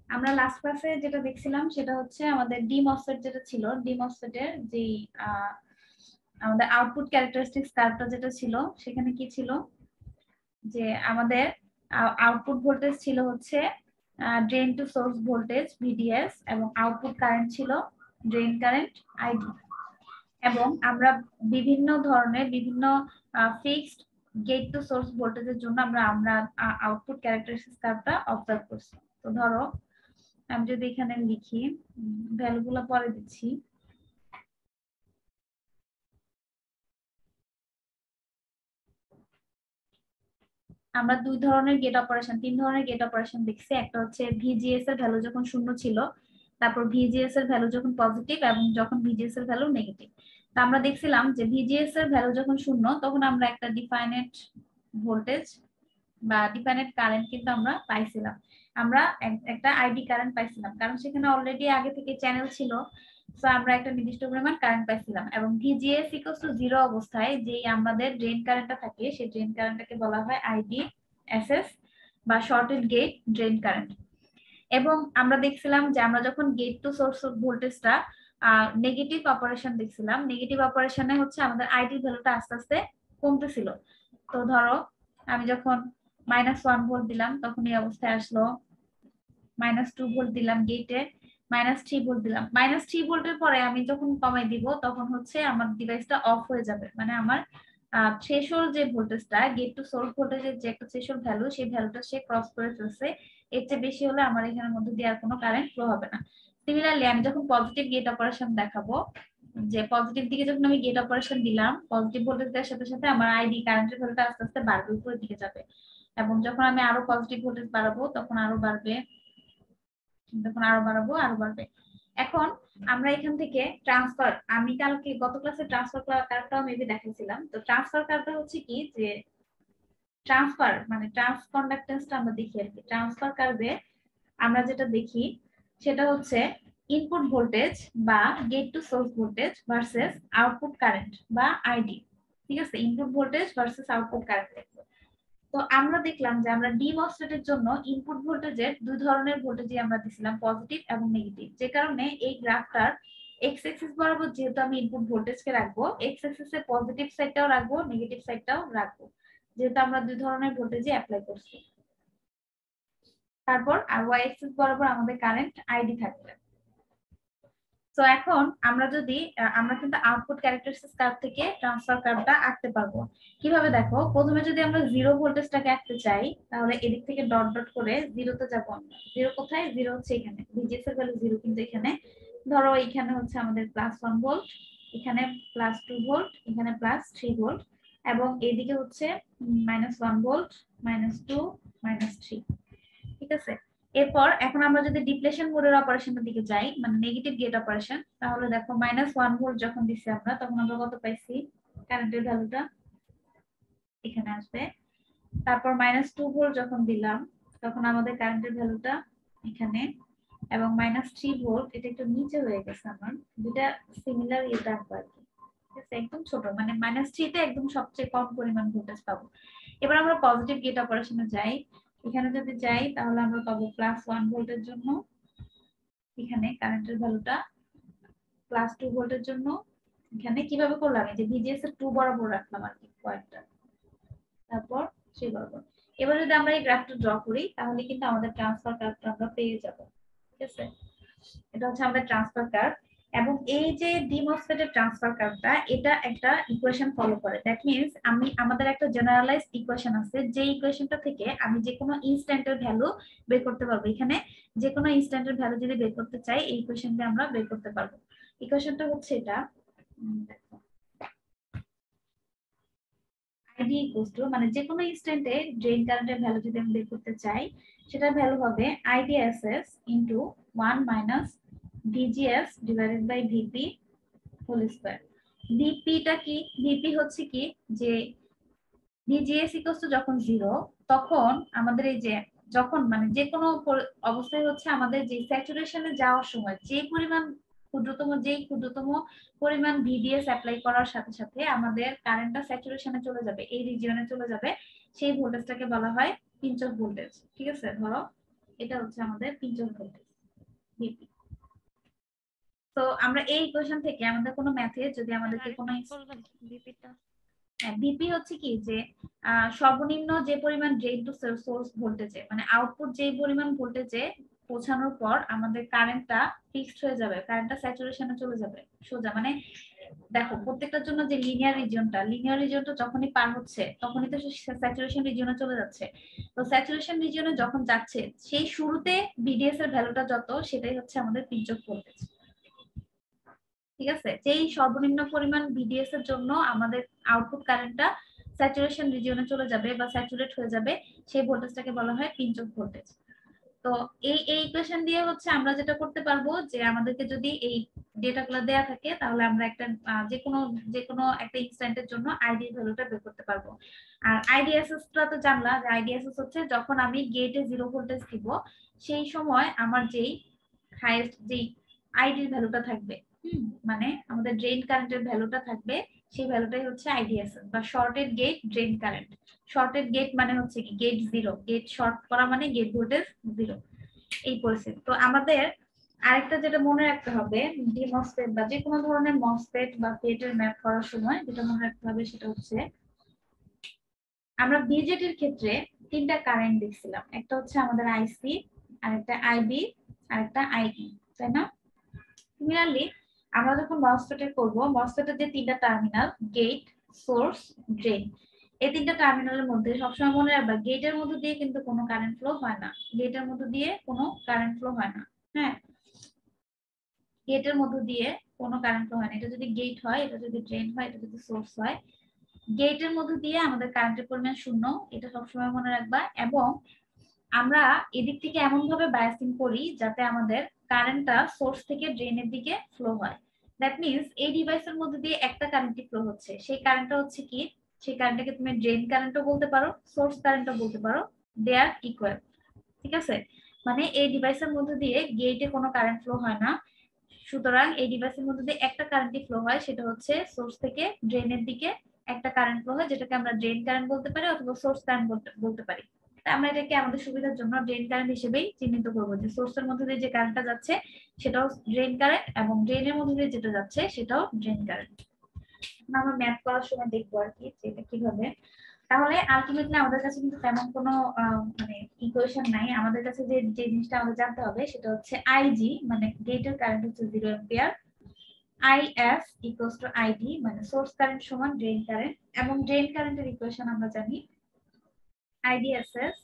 আমরা লাস্ট ক্লাসে যেটা দেখছিলাম সেটা হচ্ছে আমাদের ডিমসফেট যেটা ছিল, ডিমসফেটের যে আমাদের আউটপুট ক্যারেক্টারিস্টিক্স কার্ভটা যেটা ছিল, সেখানে কি ছিল যে আমাদের আউটপুট ভোল্টেজ ছিল হচ্ছে drain to source voltage VDS, এবং আউটপুট কারেন্ট ছিল ড্রেন কারেন্ট আইডি। এবং আমরা বিভিন্ন ধরনের বিভিন্ন ফিক্সড গেট টু সোর্স ভোল্টেজের জন্য আমরা আমরা আউটপুট ক্যারেক্টারিস্টিক্স কার্ভটা অবজার্ভ করছি। তো ধরো আমি যদি এখানে লিখি, ভ্যালুগুলো পরে দিচ্ছি। আমরা দুই ধরনের গেট অপারেশন, তিন ধরনের গেট অপারেশন দেখছি। একটা হচ্ছে ভিজিএস এর ভ্যালু যখন শূন্য ছিল, তারপর ভিজিএস এর ভ্যালু যখন পজিটিভ, এবং যখন ভিজিএস এর ভ্যালু নেগেটিভ। তো আমরা দেখছিলাম যে ভিজিএস এর ভ্যালু যখন শূন্য, তখন আমরা একটা ডিফাইনেট ভোল্টেজ বা ডিফাইনেট কারেন্ট কিন্তু আমরা পাইছিলাম। আমরা একটা আইডি কারেন্ট পাইছিলাম, কারণ সেখানে অলরেডি আগে থেকে চ্যানেল ছিল। সো আমরা একটা নির্দিষ্ট পরিমাণ কারেন্ট পাইছিলাম। এবং ভিজিএস ইকুয়ালস টু 0 অবস্থায় যেই আমাদের ড্রেন কারেন্টটা থাকে, সেই ড্রেন কারেন্টটাকে বলা হয় আইডি এসএস বা শর্টেড গেট ড্রেন কারেন্ট। এবং আমরা দেখছিলাম যে আমরা যখন গেট টু সোর্স ভোল্টেজটা নেগেটিভ অপারেশন দেখছিলাম, নেগেটিভ অপারেশনে হচ্ছে আমাদের আইডি ভ্যালুটা আস্তে আস্তে কমতেছিল। তো ধরো আমি যখন -1 ভোল্ট দিলাম, তখন এই অবস্থায় আসলো। -2 ভোল্ট দিলাম গেটে, -3 ভোল্ট দিলাম। -3 ভোল্টের পরে আমি যখন কমাই দিব, তখন হচ্ছে আমার ডিভাইসটা অফ হয়ে যাবে। মানে আমার থ্রেশহোল্ড যে ভোল্টেজটা, গেট টু সোর্স ভোল্টেজের যে একটা থ্রেশহোল্ড ভ্যালু, সেই ভ্যালুটা সে ক্রস করে ফেলছে। এর চেয়ে বেশি হলে আমার এখানের মধ্যে দিয়ে আর কোনো কারেন্ট ফ্লো হবে না। সিমিলারলি আমি যখন পজিটিভ গেট অপারেশন দেখাবো, যে পজিটিভ দিকে যখন আমি গেট অপারেশন দিলাম, পজিটিভ ভোল্টেজ দেওয়ার সাথে সাথে আমার আইডি কারেন্টের ভ্যালুটা আস্তে আস্তে বাড়বে, উপরের দিকে যাবে। এবং যখন আমি আরো পজিটিভ ভোল্টেজ বাড়াবো, তখন আরো বাড়বে, তখন আরো বাড়াবো, আরো বাড়বে। এখন আমরা এখান থেকে ট্রান্সফার, আমি কালকে গত ক্লাসে ট্রান্সফার কার্ভটাও মেবি দেখাইছিলাম। তো ট্রান্সফার কার্ভটা হচ্ছে কি, যে ট্রান্সফার মানে ট্রান্স কন্ডাক্টেন্সটা আমরা দেখি আর কি। ট্রান্সফার কার্ভে আমরা যেটা দেখি সেটা হচ্ছে ইনপুট ভোল্টেজ বা gate to source voltage versus output current বা আইডি। ঠিক আছে, input voltage versus output current. তো আমরা দেখলাম যে আমরা ডি মসফেটের জন্য ইনপুট ভোল্টেজের দুই ধরনের ভোল্টেজই আমরা দিছিলাম, পজিটিভ এবং নেগেটিভ। যে কারণে এই গ্রাফটার এক্স এক্সিস বরাবর যেহেতু আমি ইনপুট ভোল্টেজকে রাখবো, এক্স এক্সিসে পজিটিভ সাইডটাও রাখবো, নেগেটিভ সাইডটাও রাখবো, যেহেতু আমরা দুই ধরনের ভোল্টেজই অ্যাপ্লাই করছি। তারপর আর ওয়াই এক্সিস বরাবর আমাদের কারেন্ট আইডি থাকবে। তো এখন আমরা যদি আমরা কিন্তু আউটপুট ক্যারেক্টারিস্টিক্স কার্ভ থেকে ট্রান্সফার কার্ভটা আঁকতে পারবো। কিভাবে দেখো, প্রথমে যদি আমরা জিরো ভোল্টেজটাকে আঁকতে চাই, তাহলে এদিক থেকে ডট ডট করে জিরোতে যাবো আমরা। জিরো কোথায়? জিরো হচ্ছে এখানে, ভিজিএস এর ভ্যালু জিরো কিন্তু এখানে। ধরো এখানে হচ্ছে আমাদের +1 ভোল্ট, এখানে +2 ভোল্ট, এখানে +3 ভোল্ট, এবং এদিকে হচ্ছে -1 ভোল্ট, -2, -3। ঠিক আছে। এরপর এখন আমরা যদি ডিপ্লেশন মোডের অপারেশনের দিকে যাই, মানে নেগেটিভ গেট অপারেশন, তাহলে দেখো -1 ভোল্ট যখন দিছি আমরা, তখন আমরা কত পাইছি? কারেন্টের ভ্যালুটা এখানে আসবে। তারপর -2 ভোল্ট যখন দিলাম, তখন আমাদের কারেন্টের ভ্যালুটা এখানে। এবং -3 ভোল্ট, এটা একটু নিচে হয়ে গেছে আমার, দুটা সিমিলার এটা আঁকবো আর কি। ঠিক আছে, একদম ছোট, মানে -3 তে একদম সবচেয়ে কম পরিমাণ ভোল্টেজ পাবো। এবার আমরা পজিটিভ গেট অপারেশনে যাই। এখানে যদি যাই, তাহলে আমরা পাবো +1 ভোল্টের জন্য এখানে কারেন্টের ভ্যালুটা, +2 ভোল্টের জন্য এখানে। কিভাবে করলাম? এই যে ভিজিএস এর 2 বরাবর রাখলাম আর কি পয়েন্টটা, তারপর 3 বরাবর। এবার যদি আমরা এই গ্রাফটা ড্র করি, তাহলে কিন্তু আমাদের ট্রান্সফার কার্ভটা আমরা পেয়ে যাব। ঠিক আছে, এটা হচ্ছে আমাদের ট্রান্সফার কার্ভ। এবং এই যে ডিমসফেটের ট্রান্সফার কার্ভটা, এটা একটা ইকুয়েশন ফলো করে। দ্যাট মিন্স আমাদের একটা জেনারেলাইজড ইকুয়েশন আছে, যে ইকুয়েশনটা থেকে আমি যে কোনো ইনস্ট্যান্টের ভ্যালু বের করতে পারবো। এখানে যে কোনো ইনস্ট্যান্টের ভ্যালু যদি বের করতে চাই, এই ইকুয়েশন দিয়ে আমরা বের করতে পারবো। ইকুয়েশনটা হচ্ছে এটা, দেখো, আইডি ইকুয়ালস টু, মানে যে কোনো ইনস্ট্যান্টে ড্রেন কারেন্টের ভ্যালু যদি আমি বের করতে চাই, সেটার ভ্যালু হবে IDSS into 1 minus VGS divided by VP whole square. ভিপিটা কি? ভিপি হচ্ছে কি, যে ভিজিএস ইকুয়ালস টু যখন 0, তখন আমাদের এই যে যখন মানে যে কোনো অবস্থায় হচ্ছে আমাদের যে স্যাচুরেশনে যাওয়ার সময় যে পরিমাণ ক্ষুদ্রতম পরিমাণ ভিডিএস অ্যাপ্লাই করার সাথে সাথে আমাদের কারেন্টটা স্যাচুরেশনে চলে যাবে, এই রিজিয়নে চলে যাবে, সেই ভোল্টেজটাকে বলা হয় পিঞ্চ অফ ভোল্টেজ। ঠিক আছে, ধরো এটা হচ্ছে আমাদের পিঞ্চ অফ ভোল্টেজ ভিপি। তো আমরা এই ইকুয়েশন থেকে আমাদের কোনো ম্যাথে যদি আমাদেরকে কোনো ভিপিটা ভিপি হচ্ছে কি যে সর্বনিম্ন যে পরিমাণ ড্রেন টু সোর্স ভোল্টেজে মানে আউটপুট যে পরিমাণ ভোল্টেজে পৌঁছানোর পর আমাদের কারেন্টটা ফিক্সড হয়ে যাবে, কারেন্টটা স্যাচুরেশনে চলে যাবে সোজা। মানে দেখো প্রত্যেকটার জন্য যে লিনিয়ার রিজিয়নটা যখনই পার হচ্ছে তখনই তো স্যাচুরেশন রিজিয়নে চলে যাচ্ছে। তো স্যাচুরেশন রিজিয়নে যখন যাচ্ছে সেই শুরুতে ভিডিএস এর ভ্যালুটা যত সেটাই হচ্ছে আমাদের পিঞ্চ অফ ভোল্টেজ। ঠিক আছে, যেই সর্বনিম্ন পরিমাণ ভিডিএস এর জন্য আমাদের আউটপুট কারেন্টটা স্যাচুরেশন রিজিয়নে চলে যাবে বা স্যাচুরেট হয়ে যাবে সেই ভোল্টেজটাকে বলা হয় পিঞ্চ অফ ভোল্টেজ। তো এই ইকুয়েশন দিয়ে হচ্ছে আমরা যেটা করতে পারবো যে আমাদেরকে যদি এই ডেটাগুলো দেয়া থাকে তাহলে আমরা একটা যে কোনো একটা ইনস্ট্যান্টের জন্য আইডি ভ্যালুটা বের করতে পারবো। আর আইডিএসএসটা তো জানলা যে আইডিএসএস হচ্ছে যখন আমি গেটে 0 ভোল্টেজ দিব সেই সময় আমার যেই হাইয়েস্ট যেই আইডির ভ্যালুটা থাকবে, মানে আমাদের ড্রেন কারেন্টের ভ্যালুটা থাকবে, সেই ভ্যালুটাই হচ্ছে আইডিএসএস বা shorted gate drain current. Shorted gate মানে হচ্ছে কি গেট 0, গেট শর্ট করা মানে গেট ভোল্টেজ 0, এই পরিস্থিতি। তো আমাদের আরেকটা যেটা মনে রাখতে হবে যে মসফেট বা যে কোনো ধরনের মসফেট বা ফেটের ম্যাপ করার সময় যেটা মনে রাখতে হবে সেটা হচ্ছে আমরা বিজেটির ক্ষেত্রে তিনটা কারেন্ট দেখছিলাম, একটা হচ্ছে আমাদের আইসি, আরেকটা আইবি, আরেকটা আইই, তাই না? সিমিলারলি আমরা যখন মসফেটের করব, মসফেটের যে তিনটা টার্মিনাল গেট, সোর্স, ড্রেন, এই তিনটা টার্মিনালের মধ্যে সবসময় মনে রাখবা গেটের মধ্যে দিয়ে কিন্তু কোনো কারেন্ট ফ্লো হয় না, গেটের মধ্যে দিয়ে কোনো কারেন্ট ফ্লো হয় না। হ্যাঁ, গেটের মধ্যে দিয়ে কোনো কারেন্ট ফ্লো হয় না। এটা যদি গেট হয়, এটা যদি ড্রেন হয়, এটা যদি সোর্স হয়, গেটের মধ্যে দিয়ে আমাদের কারেন্টের পরিমাণ শূন্য, এটা সবসময় মনে রাখবা। এবং আমরা এদিক থেকে এমন ভাবে বায়াসিং করি যাতে আমাদের কারেন্টটা সোর্স থেকে ড্রেনের দিকে ফ্লো হয়। দ্যাট মিন্স এই ডিভাইসের মধ্যে দিয়ে একটা কারেন্টই ফ্লো হচ্ছে, সেই কারেন্টটা হচ্ছে কি, সেই কারেন্টটাকে তুমি ড্রেন কারেন্টও বলতে পারো, সোর্স কারেন্টও বলতে পারো, দে আর ইকুয়াল। ঠিক আছে, মানে এই ডিভাইসের মধ্যে দিয়ে গেটে কোনো কারেন্ট ফ্লো হয় না, সুতরাং এই ডিভাইসের মধ্যে দিয়ে একটা কারেন্টই ফ্লো হয়, সেটা হচ্ছে সোর্স থেকে ড্রেনের দিকে একটা কারেন্ট ফ্লো হয়, যেটাকে আমরা ড্রেন কারেন্ট বলতে পারি অথবা সোর্স কারেন্ট বলতে পারি। আমরা এটাকে আমাদের সুবিধার জন্য ড্রেন কারেন্ট হিসেবেই চিহ্নিত করবো, যে সোর্সের মধ্যে দিয়ে যে কারেন্টটা যাচ্ছে সেটাও ড্রেন কারেন্ট এবং ড্রেনের মধ্যে দিয়ে যেটা যাচ্ছে সেটাও ড্রেন কারেন্ট। আমরা ম্যাথ করার সময় দেখবো আর কি যে এটা কিভাবে। তাহলে আলটিমেটলি আমাদের কাছে কিন্তু তেমন কোনো মানে ইকুয়েশন নাই, আমাদের কাছে যে যে জিনিসটা আমাদের জানতে হবে সেটা হচ্ছে আইজি মানে গেটের কারেন্ট হচ্ছে 0 ampere, IS equals to ID মানে সোর্স কারেন্ট সমান ড্রেন কারেন্ট, এবং ড্রেন কারেন্টের ইকুয়েশন আমরা জানি IDSS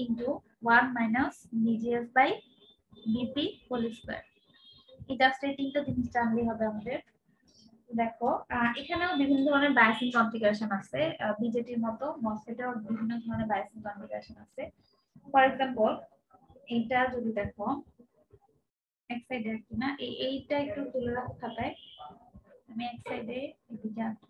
into 1 minus VGS by VP whole square. এই জাস্ট এই তিনটা জিনিস জানলেই হবে আমাদের। দেখো এখানেও বিভিন্ন ধরনের বায়াসিং কনফিগারেশন আছে, বিজেটির মতো মসফেটেও বিভিন্ন ধরনের বায়াসিং কনফিগারেশন আছে। ফর এক্সাম্পল এইটা যদি দেখো এক সাইডে আর কি না, এইটা একটু তুলে রাখো খাতায়, আমি এক সাইডে এদিকে আঁকি।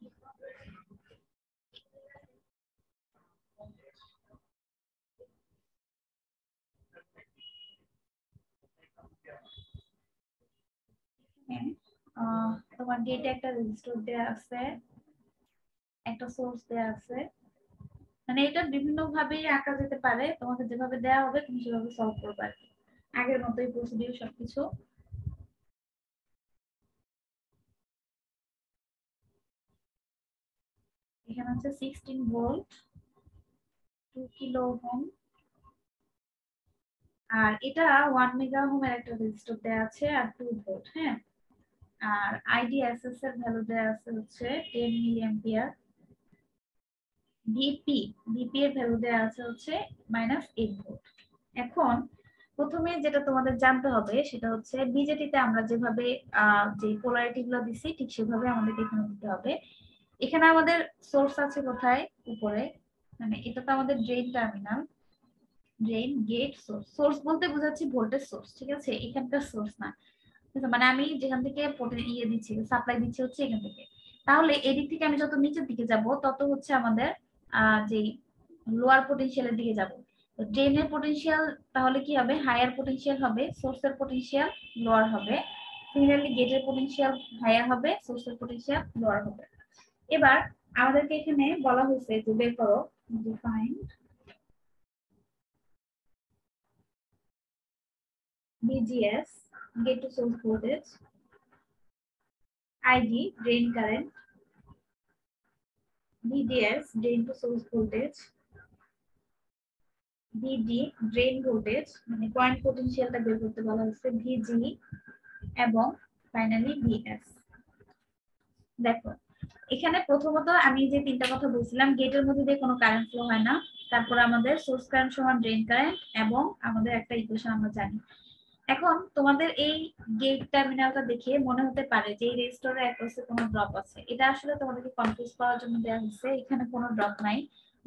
তোমার গেটে একটা রেজিস্টর দেয়া আছে, একটা সোর্স দেয়া আছে, মানে এটা বিভিন্ন ভাবে আঁকা যেতে পারে, তোমাকে যেভাবে দেয়া হবে তুমি সেভাবে সলভ করবে আর কি। আগের মতোই প্রসিডিউর সবকিছু। এখানে হচ্ছে 16 ভোল্ট, 2 কিলো ওহম, আর এটা 1 মেগা ওহমের একটা রেজিস্টর দেয়া আছে আর 2 ভোল্ট। হ্যাঁ, আর আইডিএসএস এর ভ্যালু দেয়া আছে হচ্ছে 10 মিলি অ্যাম্পিয়ার, ভিপি এর ভ্যালু দেয়া আছে হচ্ছে -8 ভোল্ট। এখন প্রথমে যেটা তোমাদের জানতে হবে সেটা হচ্ছে বিজেটিতে আমরা যেভাবে যে পোলারিটি গুলো দিছি ঠিক সেভাবে আমাদেরকে এখানে দিতে হবে। এখানে আমাদের সোর্স আছে কোথায়, উপরে, মানে এটা তো আমাদের drain terminal, drain gate source, source বলতে বোঝাচ্ছি ভোল্টেজ সোর্স, ঠিক আছে, এখানকার সোর্স না, মানে আমি যেখান থেকে দিচ্ছি সাপ্লাই দিচ্ছি হচ্ছে এখান থেকে। তাহলে এদিক থেকে আমি যত নিচের দিকে যাব তত হচ্ছে আমাদের যে লোয়ার পটেনশিয়ালের দিকে যাব। তো ড্রেনের পটেনশিয়াল তাহলে কি হবে, হায়ার পটেনশিয়াল হবে, সোর্সের পটেনশিয়াল লোয়ার হবে। সিমিলারলি গেটের পটেনশিয়াল হায়ার হবে, সোর্সের পটেনশিয়াল লোয়ার হবে। এবার আমাদেরকে এখানে বলা হয়েছে যে বের করো define VGS, gate to source voltage, ID, drain current, VDS, drain to source voltage, VD, drain voltage, মানে পয়েন্ট পোটেনশিয়ালটা বের করতে বলা হচ্ছে, VG এবং ফাইনালি VS। দেখো এখানে প্রথমত আমি যে তিনটা কথা বলছিলাম, গেটের মধ্যে দিয়ে কোনো কারেন্ট ফ্লো হয় না, তারপর আমাদের সোর্স কারেন্ট সমান ড্রেন কারেন্ট, এবং আমাদের একটা ইকুয়েশন আমরা জানি। এখন তোমাদের এই গেট টার্মিনালটা দেখে মনে হতে পারে যে এই রেজিস্টরের অ্যাক্রসে কোনো ড্রপ আছে। এটা আসলে তোমাদেরকে কনফিউজ করার জন্য দেওয়া হয়েছে, এখানে কোনো ড্রপ নাই।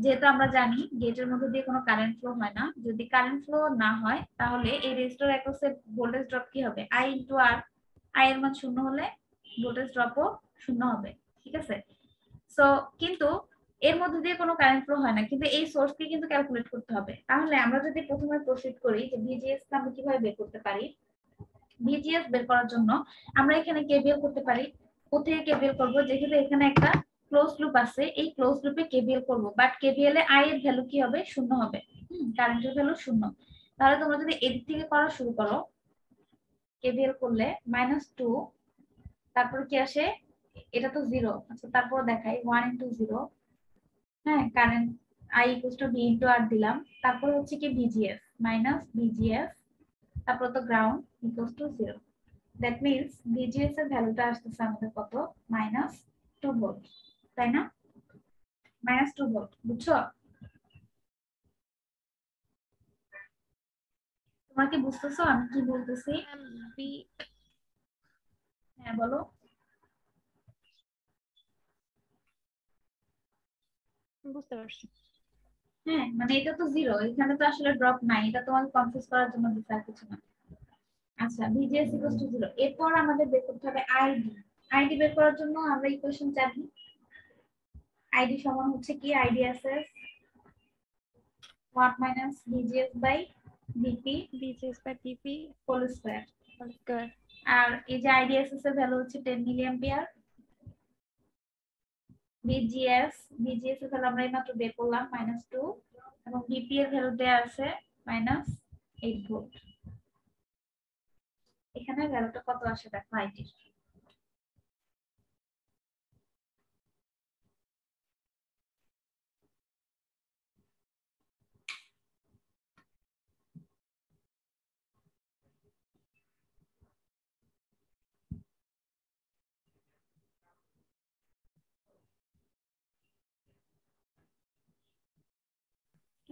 যেহেতু আমরা জানি গেটের মধ্যে দিয়ে কোনো কারেন্ট ফ্লো হয় না, যদি কারেন্ট ফ্লো না হয় তাহলে এই রেজিস্টরের অ্যাক্রসে ভোল্টেজ ড্রপ কি হবে, আই ইনটু আর। আই এর মান শূন্য হলে ভোল্টেজ ড্রপও শূন্য হবে, ঠিক আছে। সো কিন্তু এর মধ্যে দিয়ে কোনো কারেন্ট ফ্লো হয় না, কিন্তু এই সোর্সকে কিন্তু ক্যালকুলেট করতে হবে। তাহলে আমরা যদি প্রথমে প্রসিড করি যে ভিজিএস কে আমরা কিভাবে বের করতে পারি, ভিজিএস বের করার জন্য আমরা এখানে কেভিএল করতে পারি। কোথায় কেভিএল করব, যেহেতু এখানে একটা ক্লোজ লুপ আছে, এই ক্লোজ লুপে কেভিএল করব, বাট কেভিএল এ আই এর ভ্যালু কি হবে, শূন্য হবে। কারেন্টের ভ্যালু শূন্য। তাহলে তোমরা যদি এদিক থেকে করা শুরু করো, কেভিএল করলে -2, তারপর কি আসে, এটা তো 0, আচ্ছা তারপর দেখাই 1 ইনটু 0। হ্যাঁ, current I equals to V into R দিলাম, তারপর হচ্ছে কি VGS মাইনাস VGS, তারপর তো ground equals to 0। That means VGS এর ভ্যালুটা আসতেছে আমাদের কত, -2 ভোল্ট, তাই না? -2 ভোল্ট, বুঝছো? তোমরা কি বুঝতেছো আমি কি বলতেছি? হ্যাঁ বলো। বুঝতে পারছি। হ্যাঁ মানে এটা তো 0, এখানে তো আসলে ড্রপ নাই, এটা তোমাকে কনফিউজ করার জন্য দিতে আর কিছু না। আচ্ছা VGS ইকুয়ালস টু 0, এরপর আমাদের বের করতে হবে আইডি। আইডি বের করার জন্য আমরা ইকুয়েশন জানি, আইডি সমান হচ্ছে কি, আইডি আছে 1 minus VGS by VP VGS by VP whole square। whole square। আর এই যে IDSS এর ভ্যালু হচ্ছে 10 মিলিঅ্যাম্পিয়ার। VGS এর ভ্যালু আমরা এইমাত্র বের করলাম -2, এবং VP এর ভ্যালু দেয়া আছে -8 ভোল্ট। এখানে ভ্যালুটা কত আসে দেখো আইডি।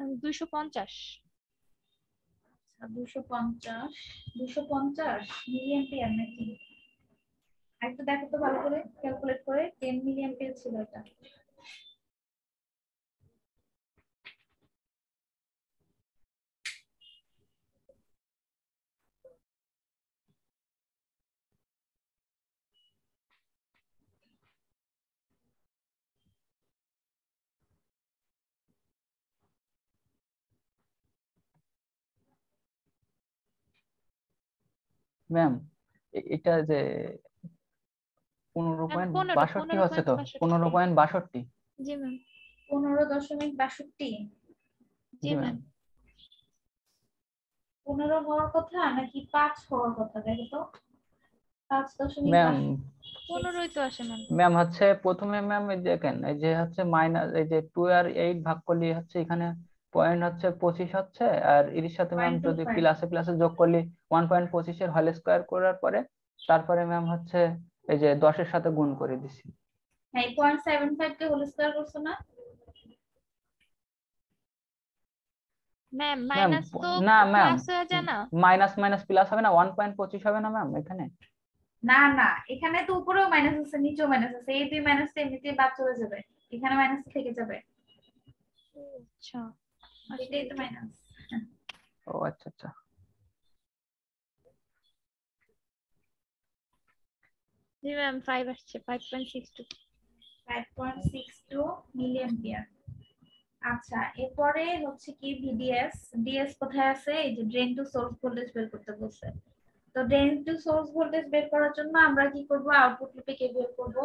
আমি 250। আচ্ছা 250 মিলিঅ্যাম্পিয়ার নাকি? আরেকটু দেখো তো ভালো করে ক্যালকুলেট করে, 10 মিলিঅ্যাম্পিয়ার ছিল এটা। ম্যাম এটা যে ম্যাম 15.62 হচ্ছে তো, 15.62। জি ম্যাম। 15.62। জি জি ম্যাম। ম্যাম। 15 হওয়ার কথা নাকি 5 হওয়ার কথা, দেখো তো। 5.62। ম্যাম 15ই তো আসে ম্যাম। ম্যাম হচ্ছে প্রথমে ম্যাম এই দেখেন, এই যে হচ্ছে মাইনাস, এই যে 2 আর 8 ভাগ করলে হচ্ছে এখানে পয়েন্ট হচ্ছে 25 হচ্ছে, আর এর সাথে ম্যাম যদি 0.25। প্লাসে প্লাসে যোগ করলে 1.25 এর হোল স্কয়ার করার পরে তারপরে ম্যাম হচ্ছে এই যে 10 এর সাথে গুণ করে দিছি। হ্যাঁ 0.75 কে হোল স্কয়ার করছো না? ম্যাম ম্যাম মাইনাস তো না ম্যাম, প্লাস হয়ে যায় না? মাইনাস মাইনাস প্লাস হবে না, 1.25 হবে না ম্যাম এখানে? না না, এখানে তো উপরেও মাইনাস আছে নিচেও মাইনাস আছে, এই দুই মাইনাস এমনিতেই বাদ চলে যাবে, এখানে মাইনাস থেকে যাবে, আচ্ছা এটাই তো মাইনাস। ও আচ্ছা আচ্ছা। জি ম্যাম 5 আসছে, 5.62। 5.62 মিলিঅ্যাম্পিয়ার। আচ্ছা এরপরে হচ্ছে কি ভিডিএস। ডিএস কোথায় আছে, এই যে ড্রেন টু সোর্স ভোল্টেজ বের করতে বলছে। তো ড্রেন টু সোর্স ভোল্টেজ বের করার জন্য আমরা কি করব, আউটপুট লুপে কেভিএল করব।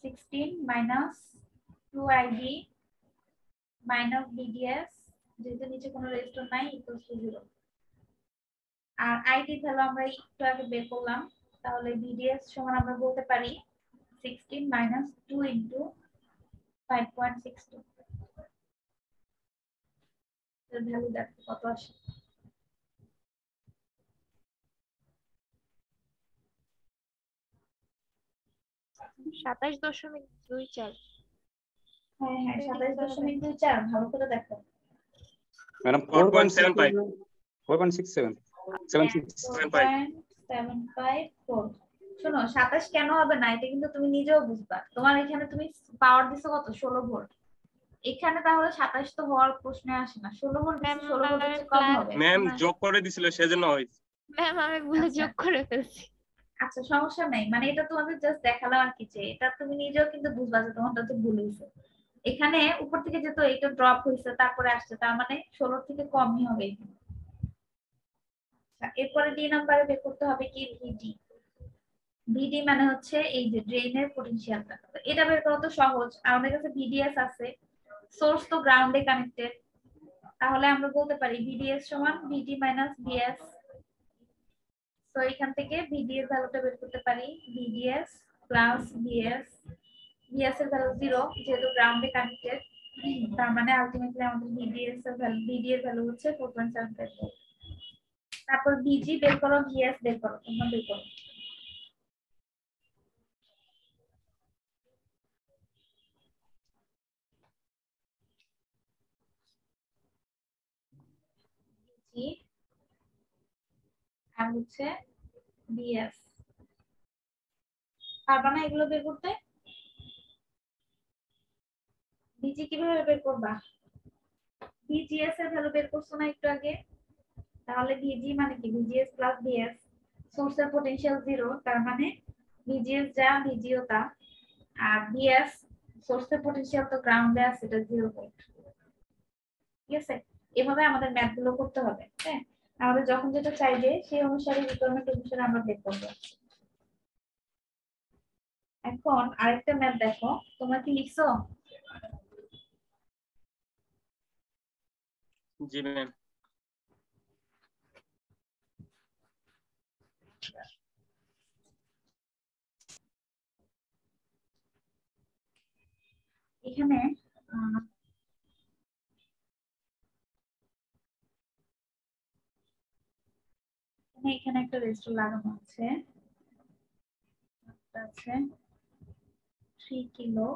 16 মাইনাস 2 ID মাইনাস VDS, যেহেতু নিচে কোনো রেজিস্টর নাই, ইকুয়ালস টু 0। আর আইডি ভ্যালু আমরা একটু আগে বের করলাম, তাহলে ভিডিএস সমান আমরা বলতে পারি 16 মাইনাস 2 ইন্টু 5.62 এর ভ্যালু দেখো কত আসে। 27.24। হ্যাঁ হ্যাঁ 27.24, ভালো করে দেখো। ম্যাডাম 4.75 4.67 7.75 শোনো 27 কেন হবে না এটা কিন্তু তুমি নিজেও বুঝবা। তোমার এখানে তুমি পাওয়ার দিছো কত 16 ভোল্ট, এখানে তাহলে 27 তো হওয়ার প্রশ্ন আসে না। 16 ভোল্ট দিছে, 16 ভোল্টের চেয়ে কম হবে। ম্যাম যোগ করে দিছিল সেজন্য হইছে। ম্যাম আমি ভুলে যোগ করে ফেলছি। আচ্ছা সমস্যা নাই, মানে এটা তোমাদের জাস্ট দেখালাম আর কি, যে এটা তুমি নিজেও কিন্তু বুঝবা যে তোমারটা তো ভুল হয়েছে। এখানে উপর থেকে যেহেতু এটা ড্রপ হয়েছে তারপরে আসছে, তার মানে 16 থেকে কমই হবে এখানে। আচ্ছা এরপরে ডি নাম্বারে বের করতে হবে কি ভিডি। ভিডি মানে হচ্ছে এই যে ড্রেনের পটেনশিয়ালটা, এটা বের করা তো সহজ। আমাদের কাছে ভিডিএস আছে, সোর্স তো গ্রাউন্ডে কানেক্টেড, তাহলে আমরা বলতে পারি ভিডিএস সমান ভিডি মাইনাস ভিএস। তো এখান থেকে ভিডিএস ভ্যালুটা বের করতে পারি ভিডিএস প্লাস ভিএস। ভিএস এর ভ্যালু 0 যেহেতু গ্রাউন্ডে কানেক্টেড, তার মানে আলটিমেটলি আমাদের ভিডিএস এর ভ্যালু, ভিডি এর ভ্যালু হচ্ছে 4.75 ভোল্ট। তারপর ভিজি বের করো, ভিএস বের করো, তোমরা বের করো। ভিজি আর হচ্ছে ভিএস, পারবা না এগুলো বের করতে? ভিজি কিভাবে বের করবা? ভিজিএস এর ভ্যালু বের করছো না একটু আগে, তাহলে ভিজি মানে কি ভিজিএস প্লাস ভিএস। সোর্সের পটেনশিয়াল 0, তার মানে ভিজিএস যা ভিজিও তা। আর ভিএস সোর্সের পটেনশিয়াল তো গ্রাউন্ডে আছে, এটা 0 ভোল্ট। ঠিক আছে, এভাবে আমাদের ম্যাথ গুলো করতে হবে। হ্যাঁ, আমাদের যখন যেটা চাইবে সেই অনুসারে রিকোয়ারমেন্ট অনুসারে আমরা বের করব। এখন আরেকটা ম্যাথ দেখো, তোমরা কি লিখছো? জি ম্যাম। এখানে এখানে একটা রেজিস্টার লাগানো আছে, আছে 3 কিলো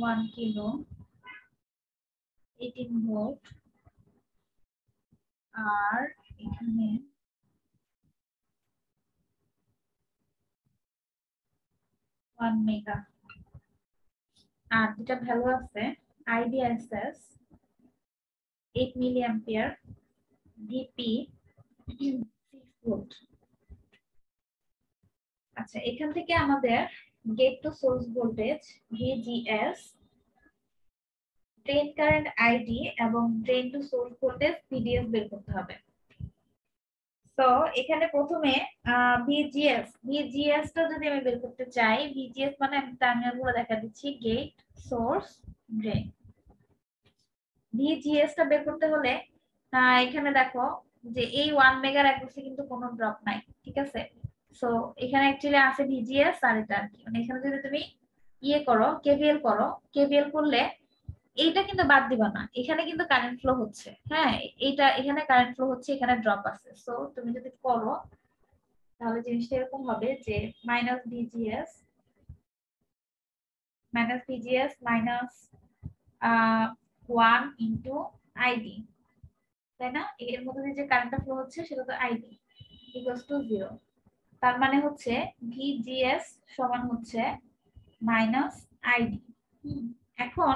1 কিলো 18 ভোল্ট, আর এখানে 1 মেগা। আর যেটা ভ্যালু আছে IDSS 8 milli ampere, VP 6 volt. আচ্ছা এখান থেকে আমাদের gate to source voltage VGS, drain current ID এবং drain to source voltage VDS বের করতে হবে। তো এখানে প্রথমে ভিজিএস টা যদি আমি বের করতে চাই, ভিজিএস মানে আমি টার্মিনাল গুলো দেখা দিচ্ছি, গেট সোর্স ড্রেন। ভিজিএস টা বের করতে হলে এখানে দেখো যে এই 1 মেগার অ্যাক্রসে কিন্তু কোনো ড্রপ নাই, ঠিক আছে। সো এখানে অ্যাকচুয়ালি আছে ভিজিএস আর এটা আর কি, মানে এখানে যদি তুমি ইয়ে করো কেভিএল করো, কেভিএল করলে এইটা কিন্তু বাদ দিবা না, এখানে কিন্তু কারেন্ট ফ্লো হচ্ছে। হ্যাঁ এইটা এখানে কারেন্ট ফ্লো হচ্ছে, এখানে ড্রপ আছে। সো তুমি যদি করো তাহলে জিনিসটা এরকম হবে যে minus VGS minus 1 into ID, তাই না? এর মধ্যে দিয়ে যে কারেন্টটা ফ্লো হচ্ছে সেটা তো আইডি ইকুয়ালস টু 0। তার মানে হচ্ছে ভিজিএস সমান হচ্ছে মাইনাস আইডি। এখন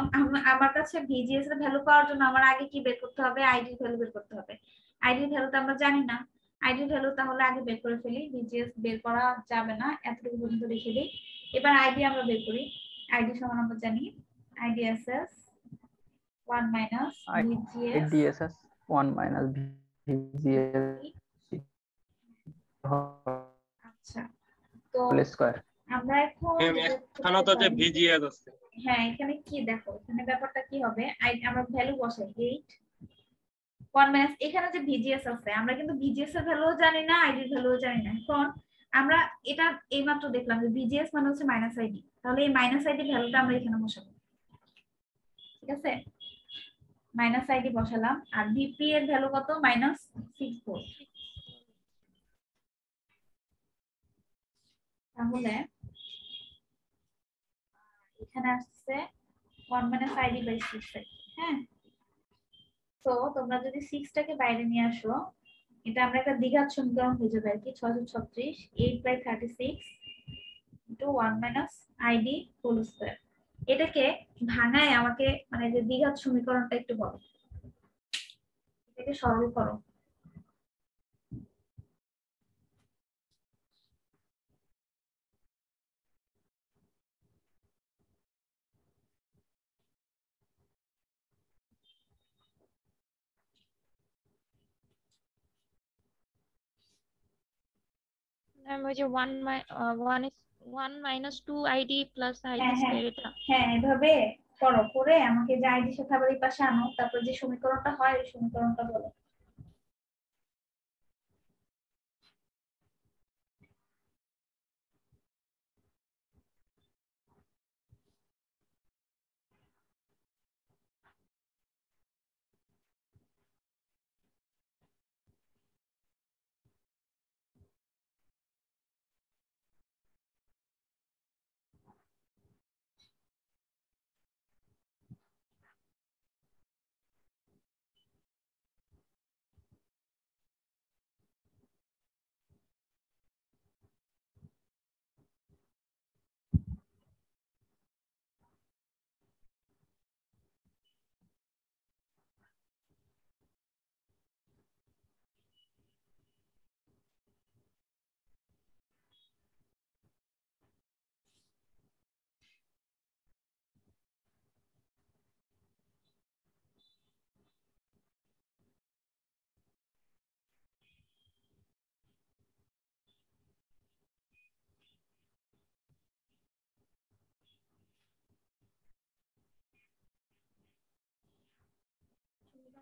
আমার কাছে ভিজিএস এর ভ্যালু পাওয়ার জন্য আমার আগে কি বের করতে হবে? আইডি ভ্যালু বের করতে হবে। আইডি ভ্যালু তো আমরা জানি না, আইডি ভ্যালু তাহলে আগে বের করে ফেলি। ভিজিএস বের করা যাবে না, এতটুকু পর্যন্ত রেখে দিই। এবার আইডি আমরা বের করি। আইডি সমান আমরা জানি IDSS 1 minus IDSS 1 minus VGS আচ্ছা তো হোল স্কয়ার। আমরা এখন এখানে তো যে ভিজিএস আছে, হ্যাঁ এখানে কি দেখো, এখানে ব্যাপারটা কি হবে, আমরা ভ্যালু বসাই 8 1 মাইনাস এখানে যে ভিজিএস আছে আমরা কিন্তু ভিজিএস এর ভ্যালুও জানি না আইডির ভ্যালুও জানি না। এখন আমরা এটা এইমাত্র দেখলাম যে ভিজিএস মানে হচ্ছে মাইনাস আইডি, তাহলে এই মাইনাস আইডি ভ্যালুটা আমরা এখানে বসাবো। ঠিক আছে, মাইনাস আইডি বসালাম। আর বিপি এর ভ্যালু কত? -64। তাহলে এখানে আসছে 1 মাইনাস আইডি বাই 6। হ্যাঁ, তো তোমরা যদি 6 টাকে বাইরে নিয়ে আসো, এটা আমরা একটা দ্বিঘাত সমীকরণ হয়ে যাবে আর কি। 636 8/36 into 1 minus ID whole square. এটাকে ভাঙায় আমাকে মানে যে দ্বিঘাত সমীকরণটা একটু বলো, এটাকে সরল করো। ওই যে 1 minus 2 ID plus ID হ্যাঁ হ্যাঁ square এটা। হ্যাঁ, এভাবে করো, করে আমাকে যে আইডির সাথে আবার এই পাশে আনো, তারপর যে সমীকরণটা হয় ওই সমীকরণটা বলো।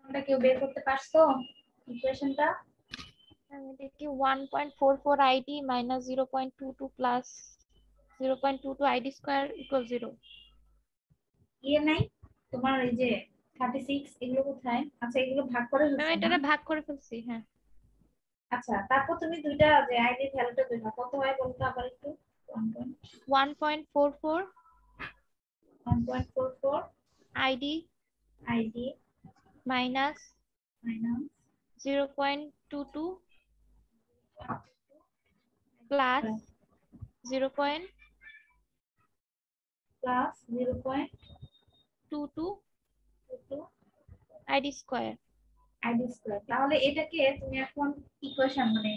সমীকরণটা কেউ বের করতে পারছো? ইকুয়েশনটা আমি দেখি 1.44 ID minus 0.22 plus 0.22 ID square equals 0। ইয়ে নাই তোমার এই যে 36 এগুলো কোথায়? আচ্ছা, এগুলো ভাগ করে ম্যাম হচ্ছে না? এটা ভাগ করে ফেলছি। হ্যাঁ, আচ্ছা, তারপর তুমি দুইটা যে আইডির ভ্যালুটা দিবা, কত হয় বলতো আবার একটু। 1.44 1.44 ID ID minus minus 0.22 plus 0.22 plus 0.22 ID square। ID square. তাহলে এটাকে তুমি এখন ইকুয়েশন মানে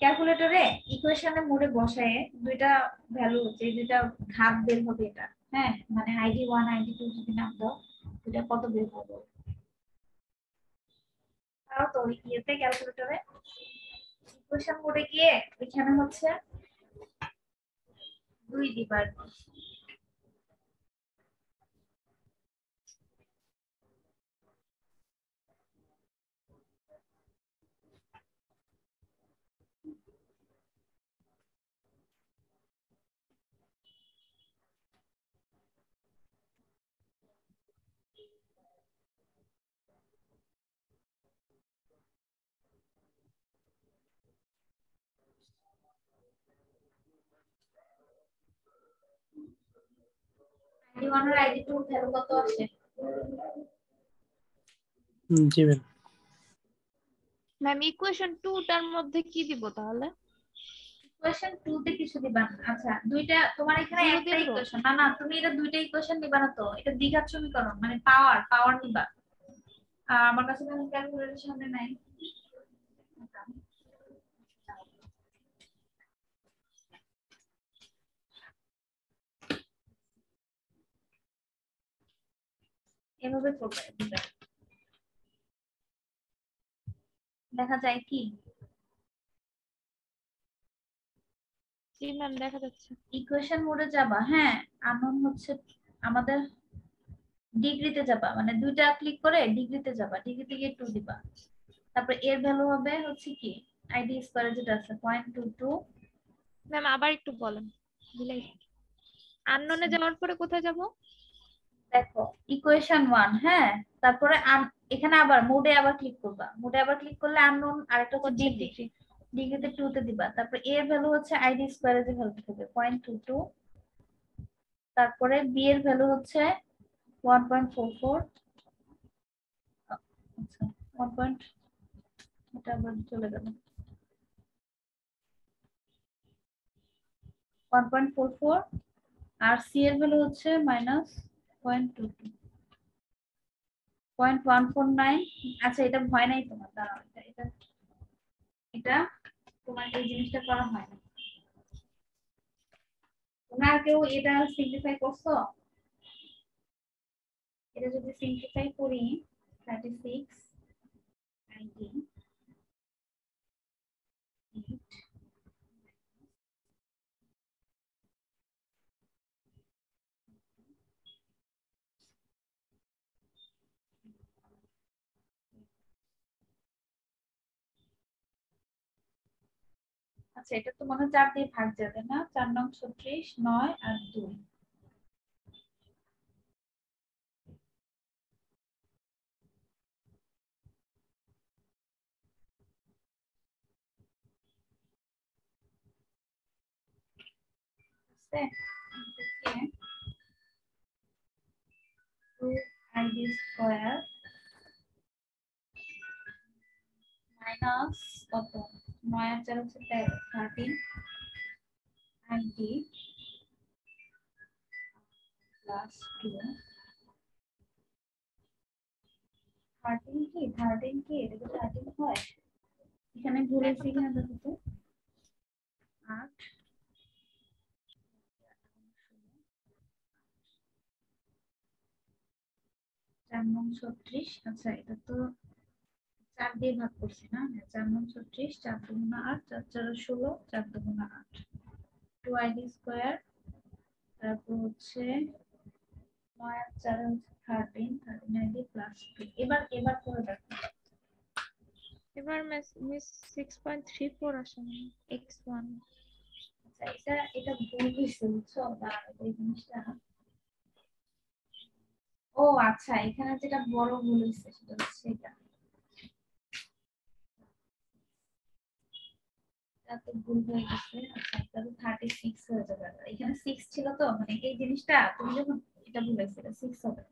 ক্যালকুলেটরে ইকুয়েশনের মোডে বসায় দুইটা ভ্যালু যে দুইটা ঘাত বের হবে এটা। হ্যাঁ, মানে আইডি 1 আইডি 2 যদি নাম দাও, এটা কত বের হবে তাও তো ইয়েতে ক্যালকুলেটরে ইকুয়েশন মোডে গিয়ে এখানে হচ্ছে 2 দিবার। আইডি 1 আর আইডি 2 ভ্যালু কত আসে? জি ম্যাম। ম্যাম ইকুয়েশন 2 টার মধ্যে কি দিব তাহলে? ইকুয়েশন 2 তে কিছু দিবা না। আচ্ছা, দুইটা তোমার এখানে Zero একটা দিয়ে দিবো? ইকুয়েশন না, না তুমি এটা দুইটা ইকুয়েশন নিবা না তো, এটা দ্বিঘাত সমীকরণ মানে পাওয়ার নিবা। আমার কাছে তো ক্যালকুলেটর সামনে নাই। এভাবে করবে দিবা। দেখা যায় কি জি ম্যাম দেখা যাচ্ছে। ইকুয়েশন মোডে যাবা। হ্যাঁ, আননোন হচ্ছে আমাদের ডিগ্রিতে যাবা, মানে দুইটা ক্লিক করে ডিগ্রিতে যাবা, ডিগ্রিতে গিয়ে 2 দিবা। তারপর এর ভ্যালু হবে হচ্ছে কি আইডি স্কয়ার যেটা আছে 0.22। ম্যাম আবার একটু বলেন, আননোনে যাওয়ার পরে কোথায় যাব? দেখো ইকুয়েশন 1, হ্যাঁ, তারপরে এখানে আবার মোডে আবার ক্লিক করবা, মোডে আবার ক্লিক করলে আননোন আরেকটা হচ্ছে ডিগ্রি, ডিগ্রিতে 2 তে দিবা। তারপর এর ভ্যালু হচ্ছে আইডি স্কয়ারে যে ভ্যালু হবে 0.22। তারপরে বি এর ভ্যালু হচ্ছে 1.44। আচ্ছা 1. এটা আবার চলে গেল 1.44। আর সি এর ভ্যালু হচ্ছে -0.22 0.149। আচ্ছা এটা ভয় নাই তোমার, দাঁড়াও এটা এটা তোমার এই জিনিসটা করা হয় না। তোমরা কেউ এটা সিম্পলিফাই করছো? এটা যদি সিম্পলিফাই করি 36 19 আচ্ছা এটা তো মনে হয় 4 দিয়ে ভাগ যাবে না, 4 নং 36 9 আর 2। আছে 2id স্কয়ার মাইনাস কত 9 আর 4 হচ্ছে 13 id প্লাস 2 13 কি 13 কি এটা 13 হয়, এখানে ভুল হয়েছে কিনা দেখো তো। 8 4 নং 36। আচ্ছা এটা তো 4 দিয়ে ভাগ করছি না, 4 নং 36 4 দুগুণা 8 4 4 16 4 দুগুণা 8 2id স্কয়ার। তারপর হচ্ছে 9 আর 4 হচ্ছে 13 13id প্লাস 2। এবার করে দেখো। এবার মিস 6.34 আসে না x1। আচ্ছা এটা ভুল হয়েছে বুঝছো, এই জিনিসটা। ও আচ্ছা এখানে যেটা বড় ভুল হয়েছে সেটা হচ্ছে এটা, তো ভুল হয়ে গেছে। আচ্ছা এটা তো 36 হয়ে যাবে, এখানে 6 ছিল তো, মানে এই জিনিসটা তুমি যখন এটা ভুল হয়েছে এটা 6 হবে।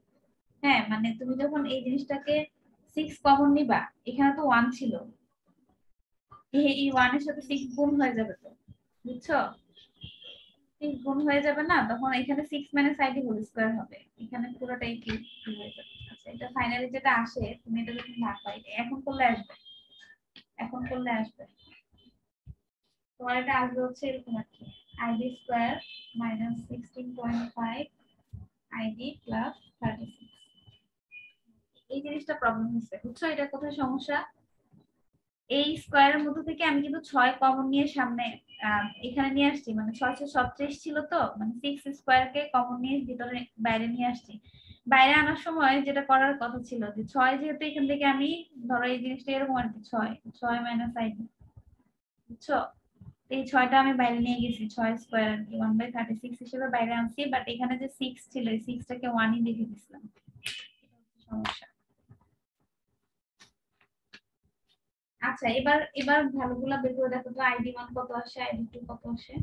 হ্যাঁ মানে তুমি যখন এই জিনিসটাকে 6 কমন নিবা, এখানে তো 1 ছিল, এই 1 এর সাথে 6 গুণ হয়ে যাবে তো, বুঝছো? 6 গুণ হয়ে যাবে না, তখন এখানে 6 মাইনাস আইডি হোল স্কয়ার হবে, এখানে পুরোটাই কি হয়ে যাবে। আচ্ছা এটা ফাইনালি যেটা আসে তুমি এটা যখন ভাগ পাই এখন করলে আসবে, এখন করলে আসবে তোমার এটা আসবে হচ্ছে এরকম আর কি ID square minus 16.5 ID plus 36। এই জিনিসটা প্রবলেম হচ্ছে, বুঝছো এটা কোথায় সমস্যা? এই স্কয়ারের মধ্যে থেকে আমি কিন্তু 6 কমন নিয়ে সামনে এখানে নিয়ে আসছি, মানে 636 ছিল তো, মানে 6 স্কয়ারকে কমন নিয়ে ভিতরে বাইরে নিয়ে আসছি। বাইরে আনার সময় যেটা করার কথা ছিল যে 6 যেহেতু এখান থেকে আমি ধরো এই জিনিসটা এরকম আর কি 6 মাইনাস আইডি, বুঝছো? এই 6টা আমি বাইরে নিয়ে গেছি, 6 স্কয়ার আর কি 1/36 হিসেবে বাইরে আনছি, বাট এখানে যে 6 ছিল এই 6টাকে 1ই লিখে দিয়েছিলাম, সমস্যা। আচ্ছা এবার ভ্যালুগুলো বের করে দেখো তো, আইডি 1 কত আসে, আইডি 2 কত আসে।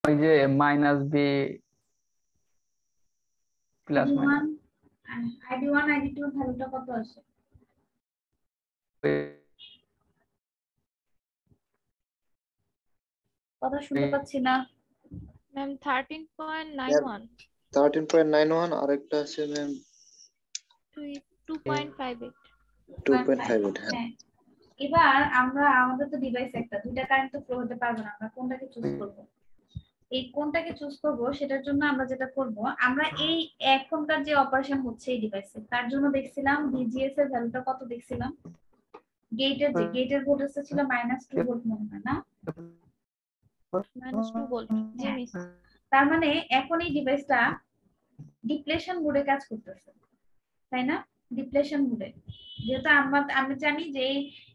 ওই যে minus B plus minus ID 1 ID 2 ভ্যালুটা কত আসে? কথা শুনতে পাচ্ছি না ম্যাম 13.91 13.91 আরেকটা আছে ম্যাম 2.58। 2.58 হ্যাঁ। হ্যাঁ এবার আমরা আমাদের তো ডিভাইস একটা, দুইটা কারেন্ট তো ফ্লো হতে পারবে না, আমরা কোনটাকে চুজ করব? এই কোনটাকে চুজ করব সেটার জন্য আমরা যেটা করব, আমরা এই এখনকার যে অপারেশন হচ্ছে এই ডিভাইসে তার জন্য দেখছিলাম ভিজিএস এর ভ্যালুটা কত দেখছিলাম, গেটের ভোল্টেজটা ছিল -2 ভোল্ট মনে হয় না, -2 ভোল্ট। জি মিস। তার মানে এখন এই ডিভাইসটা ডিপ্লেশন মোডে কাজ করতেছে, তাই না? ডিপ্লেশন মোডে, যেহেতু আমরা জানি যে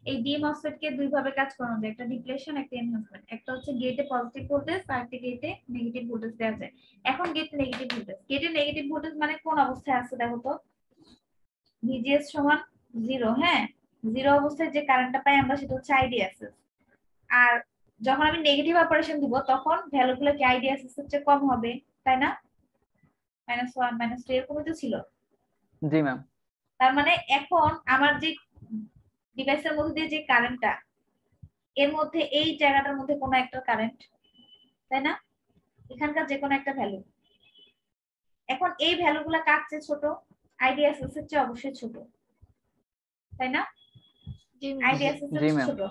এই ডি মসফেট কে দুই ভাবে কাজ করানো যায়, একটা ডিপ্লেশন একটা এনহান্সমেন্ট। একটা হচ্ছে গেটে পজিটিভ ভোল্টেজ আর একটা গেটে নেগেটিভ ভোল্টেজ দেওয়া যায়। এখন গেটে নেগেটিভ ভোল্টেজ, গেটে নেগেটিভ ভোল্টেজ মানে কোন অবস্থায় আছে দেখো তো, ভিজিএস সমান 0। হ্যাঁ, 0 অবস্থায় যে কারেন্টটা পাই আমরা সেটা হচ্ছে আইডিএসএস। আর যখন আমি নেগেটিভ অপারেশন দিব তখন ভ্যালুগুলো কি আইডিএসএস এর চেয়ে কম হবে, তাই না? -1 -2 এরকমই তো ছিল। জি ম্যাম। তার মানে এখন আমার যে ডিভাইসের মধ্যে দিয়ে যে কারেন্টটা, এর মধ্যে এই জায়গাটার মধ্যে কোনো একটা কারেন্ট, তাই না? এখানকার যে কোনো একটা ভ্যালু, এখন এই ভ্যালুগুলো কার চেয়ে ছোট? আইডিএসএস এর চেয়ে অবশ্যই ছোট, তাই না? জি মিস। আইডিএসএস এর জি চেয়ে ম্যাম। ছোট।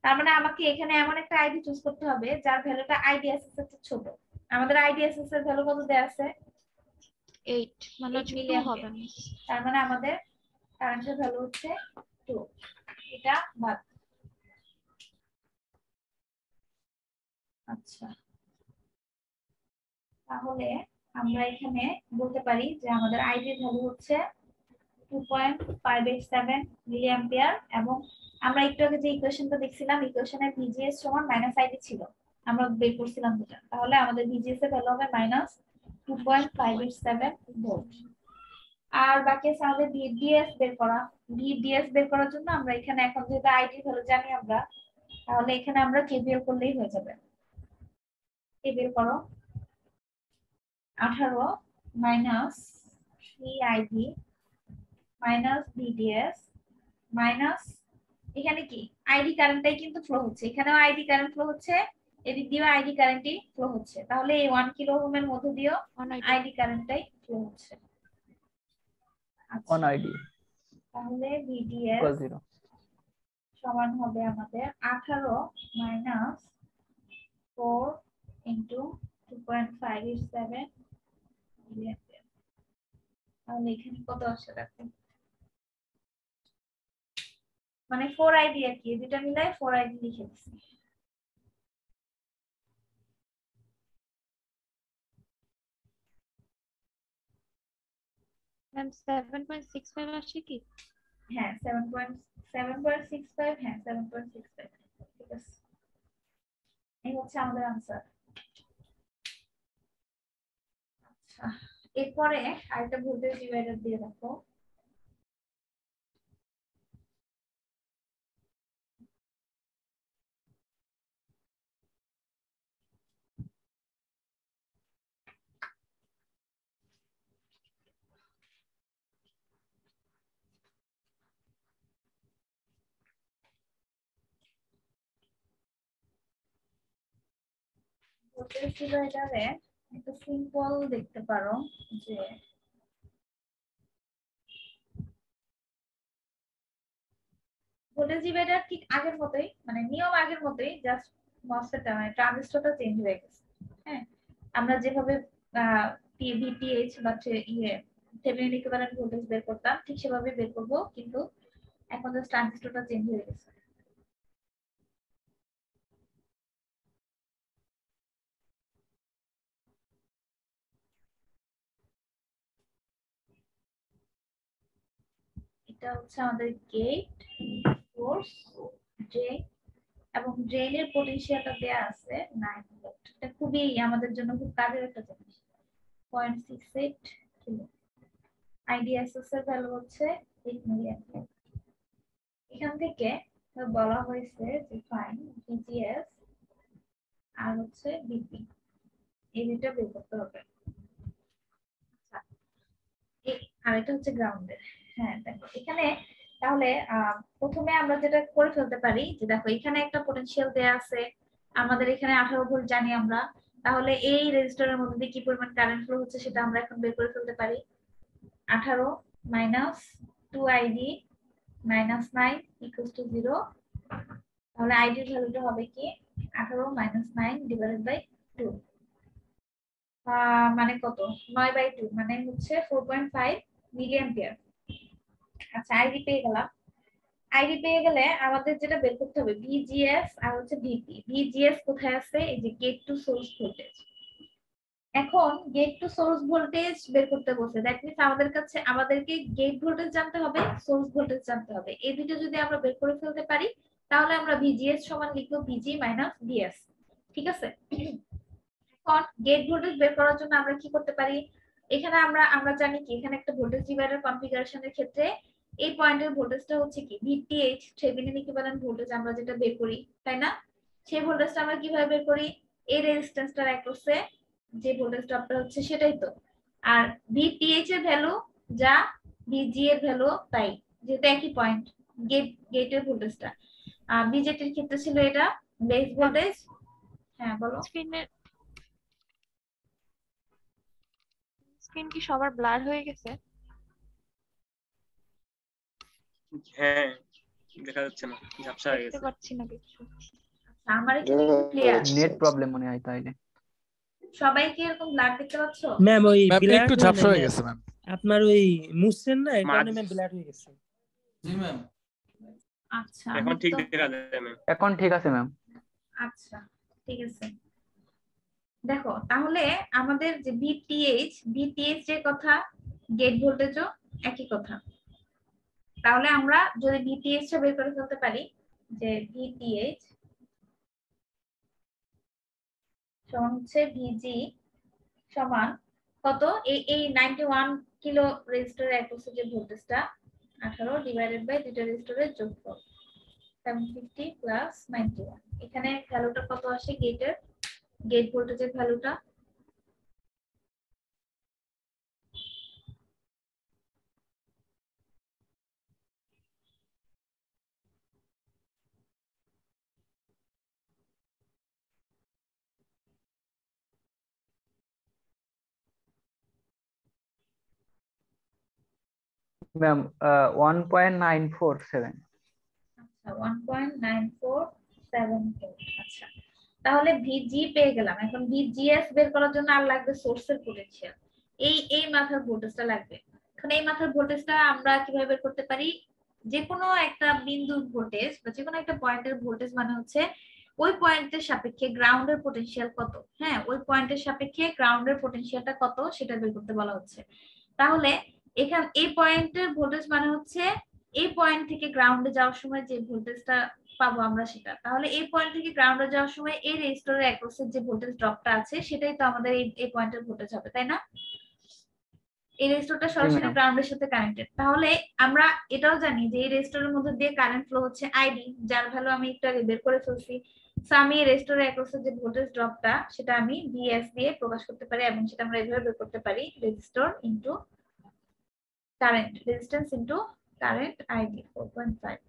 তার মানে আমাকে এখানে এমন একটা আইডি চুজ করতে হবে যার ভ্যালুটা আইডিএসএস এর চেয়ে ছোট। আমাদের আইডিএসএস এর ভ্যালু কত দেয়া আছে? 8 মানে 8 2 মিলি হবে মিস। তার মানে আমাদের কারেন্টের ভ্যালু হচ্ছে 2। এটা বাদ। আচ্ছা, তাহলে আমরা এখানে বলতে পারি যে আমাদের আইডি ভ্যালু হচ্ছে 2.587 মিলি অ্যাম্পিয়ার, এবং আমরা একটু আগে যে ইকুয়েশনটা দেখছিলাম, ইকুয়েশনে ভিজিএস সমান আইডি ছিল, আমরা বের করছিলাম যেটা, তাহলে আমাদের ভিজিএস এর ভ্যালু হবে -2.587 ভোল্ট। আর বাকি আছে আমাদের ভিডিএস বের করা। ভিডিএস বের করার জন্য আমরা এখানে এখন যেহেতু আইডি ভ্যালু জানি আমরা, তাহলে এখানে আমরা কেভিএল করলেই হয়ে যাবে। কেভিএল করো, 18 minus 3id minus VDS minus, এখানে কি আইডি কারেন্টটাই কিন্তু ফ্লো হচ্ছে, এখানেও আইডি কারেন্ট ফ্লো হচ্ছে, এদিক দিয়েও আইডি কারেন্টই ফ্লো হচ্ছে, তাহলে এই 1 কিলো ওহমের মধ্যে দিয়েও আইডি কারেন্টটাই ফ্লো হচ্ছে। অন আইডি তাহলে ভিডিএস 0 সমান হবে আমাদের 18 মাইনাস 4 ইন্টু 2.587 মিলিঅ্যাম্পিয়ার। তাহলে এখানে কত আসছে দেখো, মানে 4id আর কি, দুটো মিলাই 4id লিখে দিচ্ছি। ম্যাম 7.65 আসছে কি? হ্যাঁ 7.65, হ্যাঁ 7.65, ঠিক আছে। এই হচ্ছে আমাদের আনসার। আচ্ছা, এরপরে আরেকটা ভোল্টেজ ডিভাইডার দিয়ে দেখো। ভোল্টেজ ডিভাইডারে একটা সিম্পল দেখতে পারো যে ভোল্টেজ ডিভাইডার ঠিক আগের মতোই, মানে নিয়ম আগের মতোই, জাস্ট মসফেটটা মানে ট্রানজিস্টরটা চেঞ্জ হয়ে গেছে। হ্যাঁ, আমরা যেভাবে ভিটিএইচ বা থেভেনিন ইকুইভ্যালেন্ট ভোল্টেজ বের করতাম ঠিক সেভাবে বের করব, কিন্তু এখন জাস্ট ট্রানজিস্টরটা চেঞ্জ হয়ে গেছে। এটা হচ্ছে আমাদের গেট, সোর্স, ড্রেন, এবং ড্রেনের পটেনশিয়ালটা দেয়া আছে 9 ভোল্ট। এটা খুবই আমাদের জন্য খুব কাজের একটা জিনিস। 0.68 কিলো। আইডিএসএস এর ভ্যালু হচ্ছে 8 মিলি অ্যাম্পিয়ার। এখান থেকে বলা হয়েছে যে ফাইন ভিজিএস আর হচ্ছে ভিপি, এই দুটো বের করতে হবে। আচ্ছা, আর এটা হচ্ছে গ্রাউন্ডের। হ্যাঁ দেখো এখানে তাহলে প্রথমে আমরা যেটা করে ফেলতে পারি যে দেখো এখানে একটা পটেনশিয়াল দেয়া আছে, আমাদের এখানে 18 ভোল্ট জানি আমরা, তাহলে এই রেজিস্টরের মধ্যে দিয়ে কি পরিমাণ কারেন্ট ফ্লো হচ্ছে সেটা আমরা এখন বের করে ফেলতে পারি। 18 minus 2id minus 9 equals to 0। তাহলে আইডি এর ভ্যালুটা হবে কি 18 মাইনাস 9 ডিভাইডেড বাই 2, মানে কত 9/2 মানে হচ্ছে 4.5 মিলি অ্যাম্পিয়ার। আচ্ছা, আইডি পেয়ে গেলাম। আইডি পেয়ে গেলে আমাদের যেটা বের করতে হবে ভিজিএস আর হচ্ছে ভিপি। ভিজিএস কোথায় আছে? এই যে গেট টু সোর্স ভোল্টেজ। এখন গেট টু সোর্স ভোল্টেজ বের করতে বলছে, দ্যাট মিন্স আমাদেরকে গেট ভোল্টেজ জানতে হবে, সোর্স ভোল্টেজ জানতে হবে। এই দুটো যদি আমরা বের করে ফেলতে পারি তাহলে আমরা ভিজিএস সমান লিখবো ভিজি মাইনাস ভিএস। ঠিক আছে, এখন গেট ভোল্টেজ বের করার জন্য আমরা কি করতে পারি? এখানে আমরা জানি কি এখানে একটা ভোল্টেজ ডিভাইডার কনফিগারেশনের ক্ষেত্রে এই পয়েন্টের ভোল্টেজটা হচ্ছে কি ভিটিএইচ, থেভেনিন ইকুইভ্যালেন্ট ভোল্টেজ আমরা যেটা বের করি, তাই না? সেই ভোল্টেজটা আমরা কিভাবে বের করি? এই রেজিস্ট্যান্সটার অ্যাক্রসে যে ভোল্টেজ ড্রপটা হচ্ছে সেটাই তো। আর ভিটিএইচ এর ভ্যালু যা ভিজি এর ভ্যালু তাই, যেটা একই পয়েন্ট গেটের ভোল্টেজটা। বিজেটি এর ক্ষেত্রে ছিল এটা বেস ভোল্টেজ। হ্যাঁ বলো। স্ক্রিন কি সবার ব্লার হয়ে গেছে? হ্যাঁ দেখা যাচ্ছে না, ঝাপসা হয়ে দেখতে গেছে। পাচ্ছি না কিছু। আমার এখানে ক্লিয়ার। নেট প্রবলেম মনে হয় তাইলে। সবাই কি এরকম ব্লাড দেখতে পাচ্ছ? ম্যাম ওই ম্যাম ব্ল্যাক একটু ঝাপসা হয়ে গেছে ম্যাম। আপনার ওই মুছছেন না, এই কারণে মাঝ- ম্যাম ব্ল্যাক হয়ে গেছে। জি ম্যাম। আচ্ছা এখন ঠিক দেখা যায় ম্যাম। এখন ঠিক আছে ম্যাম। আচ্ছা ঠিক আছে, দেখো তাহলে আমাদের যে ভিটিএইচ যে কথা, গেট ভোল্টেজও একই কথা। তাহলে আমরা যদি ভিটিএইচ টা বের করে ফেলতে পারি যে ভিটিএইচ সমান হচ্ছে ভিজি সমান কত? এই 91 কিলো রেজিস্টারের অ্যাক্রসে যে ভোল্টেজটা 18 ডিভাইডেড বাই দুটো রেজিস্টারের যোগফল 750 প্লাস 91। এখানে ভ্যালুটা কত আসে? গেট ভোল্টেজের ভ্যালুটা ম্যাম 1.947। আচ্ছা 1.9474। আচ্ছা তাহলে ভিজি পেয়ে গেলাম। এখন ভিজিএস বের করার জন্য আর লাগবে সোর্সের পোটেনশিয়াল। এই মাথার ভোল্টেজটা লাগবে। এখন এই মাথার ভোল্টেজটা আমরা কিভাবে বের করতে পারি? যে কোনো একটা বিন্দুর ভোল্টেজ বা যে কোনো একটা পয়েন্টের ভোল্টেজ মানে হচ্ছে ওই পয়েন্টের সাপেক্ষে গ্রাউন্ডের পোটেনশিয়াল কত। হ্যাঁ, ওই পয়েন্টের সাপেক্ষে গ্রাউন্ডের পোটেনশিয়ালটা কত সেটা বের করতে বলা হচ্ছে। তাহলে এখানে এই পয়েন্টের ভোল্টেজ মানে হচ্ছে এই পয়েন্ট থেকে গ্রাউন্ডে যাওয়ার সময় যে ভোল্টেজটা পাবো আমরা সেটা। তাহলে এই পয়েন্ট থেকে গ্রাউন্ডে যাওয়ার সময় এই রেজিস্টরের অ্যাক্রসের যে ভোল্টেজ ড্রপটা আছে সেটাই তো আমাদের এই পয়েন্টের ভোল্টেজ হবে, তাই না? এই রেজিস্টরটা সরাসরি গ্রাউন্ডের সাথে কানেক্টেড। তাহলে আমরা এটাও জানি যে এই রেজিস্টরের মধ্যে দিয়ে কারেন্ট ফ্লো হচ্ছে আইডি, যার ভ্যালু আমি একটু আগে বের করে ফেলছি। সো আমি এই রেজিস্টরের অ্যাক্রসের যে ভোল্টেজ ড্রপটা সেটা আমি ভিএস দিয়ে প্রকাশ করতে পারি, এবং সেটা আমরা এইভাবে বের করতে পারি resistor into current, resistance into current ID 4.5।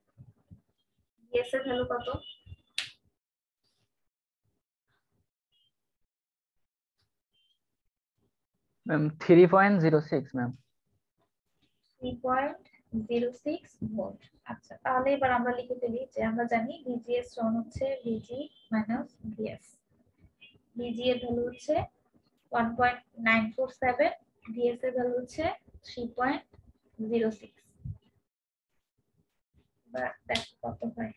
VS এর ভ্যালু কত? Ma'am 3.06 ma'am. 3.06 ভোল্ট। আচ্ছা তাহলে এবার আমরা লিখে ফেলি যে আমরা জানি ভিজিএস সমান হচ্ছে ভিজি মাইনাস ভিএস। ভিজি এর ভ্যালু হচ্ছে 1.947, ভিএস এর ভ্যালু হচ্ছে 3.06। দেখো কত হয়।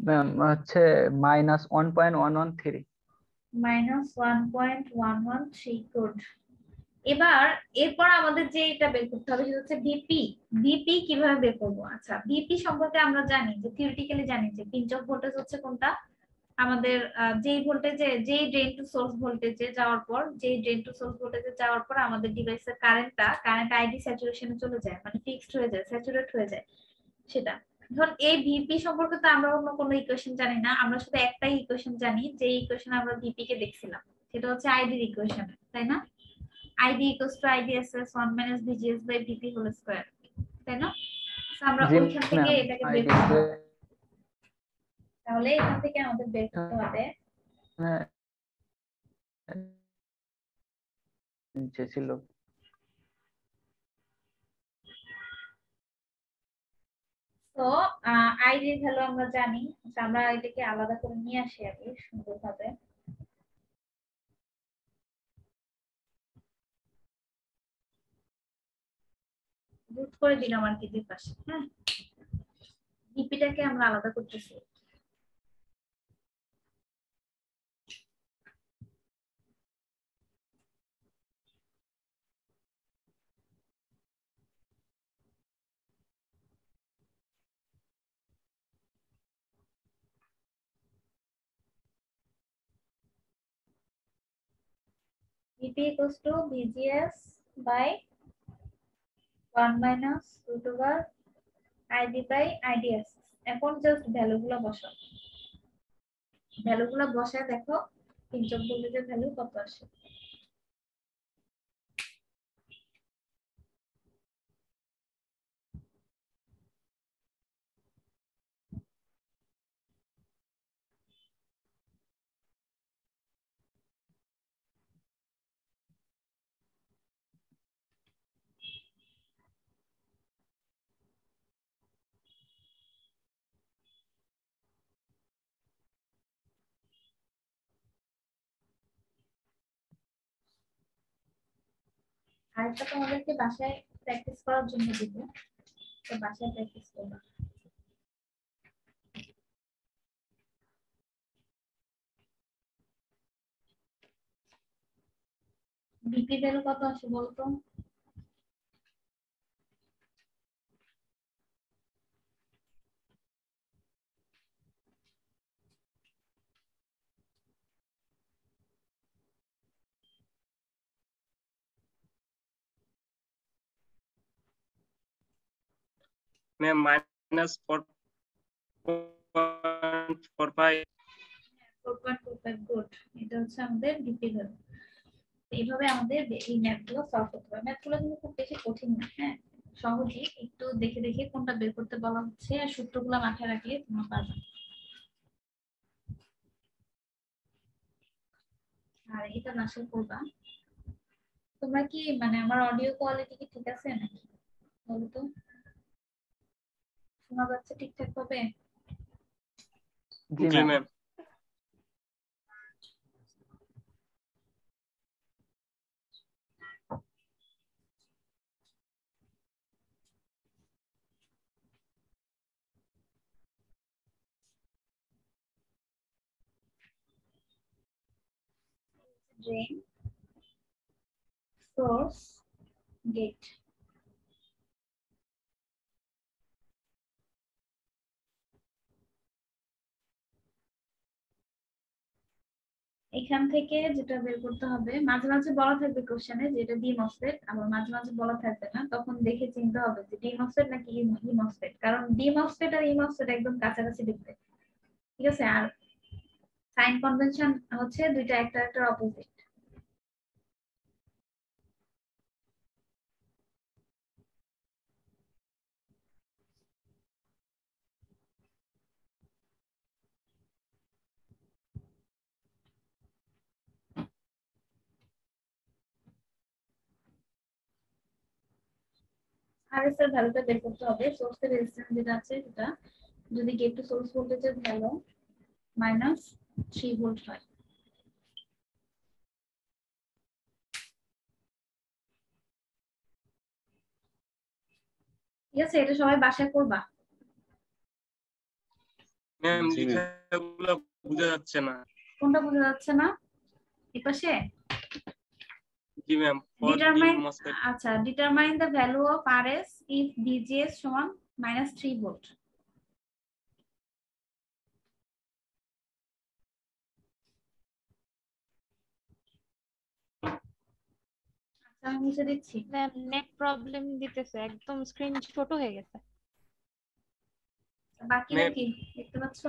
ম্যাম হচ্ছে -1.113। -1.113। গুড। এরপর আমাদের যে এটা বের করতে হবে সেটা হচ্ছে ভিপি কিভাবে বের করব? আচ্ছা ভিপি সম্পর্কে আমরা জানি যে থিওরিটিক্যালি জানি যে পিঞ্চ অফ ভোল্টেজ হচ্ছে কোনটা? আমাদের যেই ভোল্টেজে যেই ড্রেন টু সোর্স ভোল্টেজে যাওয়ার পর আমাদের ডিভাইসের কারেন্ট আইডি স্যাচুরেশনে চলে যায়, মানে ফিক্সড হয়ে যায়, স্যাচুরেট হয়ে যায় সেটা। ধর এই ভিপি সম্পর্কে তো আমরা অন্য কোনো ইকুয়েশন জানি না, আমরা শুধু একটাই ইকুয়েশন জানি, যে ইকুয়েশনে আমরা ভিপি কে দেখছিলাম সেটা হচ্ছে আইডির ইকুয়েশন, তাই না? ID equals to IDSS 1 minus VGS by VP whole square, তাই না? আমরা ওইখান থেকে এটাকে বের করতে হবে। তাহলে এখান থেকে আমাদের বের করতে হবে যে ছিল তো ID এর ভ্যালু আমরা জানি, আমরা এটাকে আলাদা করে নিয়ে আসি আগে সুন্দরভাবে। রুট করে দিলাম আর কি দুই পাশে। হ্যাঁ, ভিপিটাকে আমরা আলাদা করতেছি। VP equals to VGS by 1 minus root over ID by IDS। এখন জাস্ট ভ্যালুগুলো বসাও, ভ্যালুগুলো বসায় দেখো ইনজব ভোল্টেজের ভ্যালু কত আসে। আরেকটা তোমাদেরকে বাসায় প্র্যাকটিস করার জন্য দিব, তো বাসায় প্র্যাকটিস করবা। বিপি ভ্যালু কত আসে বলতো? ম্যাম -4.45। 4.45 গুড, এটা হচ্ছে আমাদের বিপি ভ্যালু। এইভাবে আমাদের এই ম্যাথগুলো সলভ করতে হবে। ম্যাথগুলো কিন্তু খুব বেশি কঠিন না, হ্যাঁ সহজেই, একটু দেখে দেখে কোনটা বের করতে বলা হচ্ছে আর সূত্রগুলো মাথায় রাখলে তোমরা পারবে। আর এটা বাসায় করবা। তোমরা কি মানে আমার অডিও কোয়ালিটি কি ঠিক আছে নাকি বলো তো? শোনা যাচ্ছে ঠিকঠাক ভাবে? জি জি ma'am. Ma'am. Drain, source, gate. এখান থেকে যেটা বের করতে হবে, মাঝে মাঝে বলা থাকবে কোশ্চেনে যে এটা ডি মসফেট, আবার মাঝে মাঝে বলা থাকবে না, তখন দেখে চিনতে হবে যে ডি মসফেট নাকি ই মসফেট, কারণ ডি মসফেট আর ই মসফেট একদম কাছাকাছি দেখতে, ঠিক আছে? আর সাইন কনভেনশন হচ্ছে দুইটা একটা একটার অপোজিট। আরএস এর ভ্যালুটা বের করতে হবে। সোর্সের রেজিস্ট্যান্স যেটা আছে সেটা যদি গেট টু সোর্স ভোল্টেজের ভ্যালু -3 ভোল্ট হয়। ঠিক আছে, এটা সবাই বাসায় করবা। ম্যাম জি ম্যাম। লেখাগুলো বোঝা যাচ্ছে না। কোনটা বোঝা যাচ্ছে না? এপাশে জি ma'am. For D determine, MOSFET. আচ্ছা, determine the value of RS if VGS সমান -3 ভোল্ট। আচ্ছা আমি মুছে দিচ্ছি। ম্যাম নেট প্রবলেম দিতেছে, একদম স্ক্রিন ছোট হয়ে গেছে। বাকিরা ম্যাম কি দেখতে পাচ্ছ?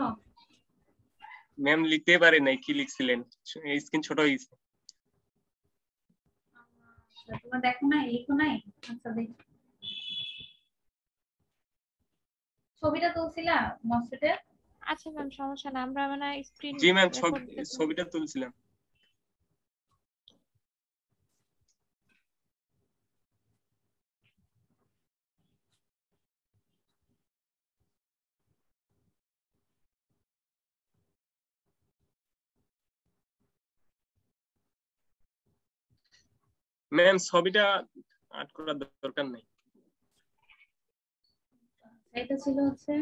ম্যাম লিখতে পারে নাই কি লিখছিলেন, স্ক্রিন ছোট হয়ে গেছে। তোমরা দেখো না, লিখো নাই? আচ্ছা দেখ, ছবিটা তুলছিলা মসফেটের? আচ্ছা ম্যাম সমস্যা না, আমরা মানে স্ক্রিন জি ম্যাম, রেকর্ড দিতেছি। ছবিটা তুলছিলাম। ম্যাম ছবিটা আট করার দরকার নাই। এটা ছিল হচ্ছে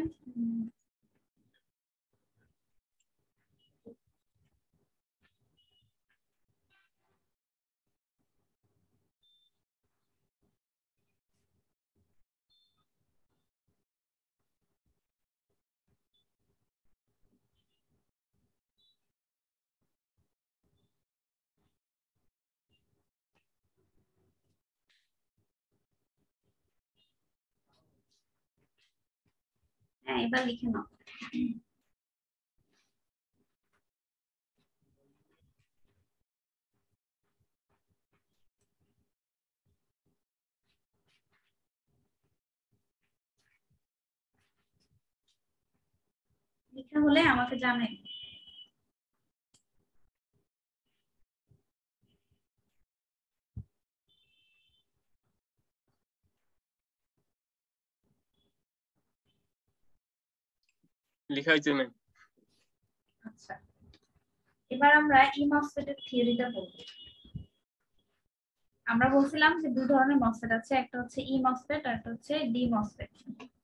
হ্যাঁ, এবার লিখে নাও। লেখা হলে আমাকে জানাই। লেখা হয়েছে ম্যাম। আচ্ছা, এবার আমরা ইমসফেটের থিওরিটা বলবো। আমরা বলছিলাম যে দুই ধরনের মসফেট আছে, একটা হচ্ছে ই মসফেট আর একটা হচ্ছে ডি মসফেট।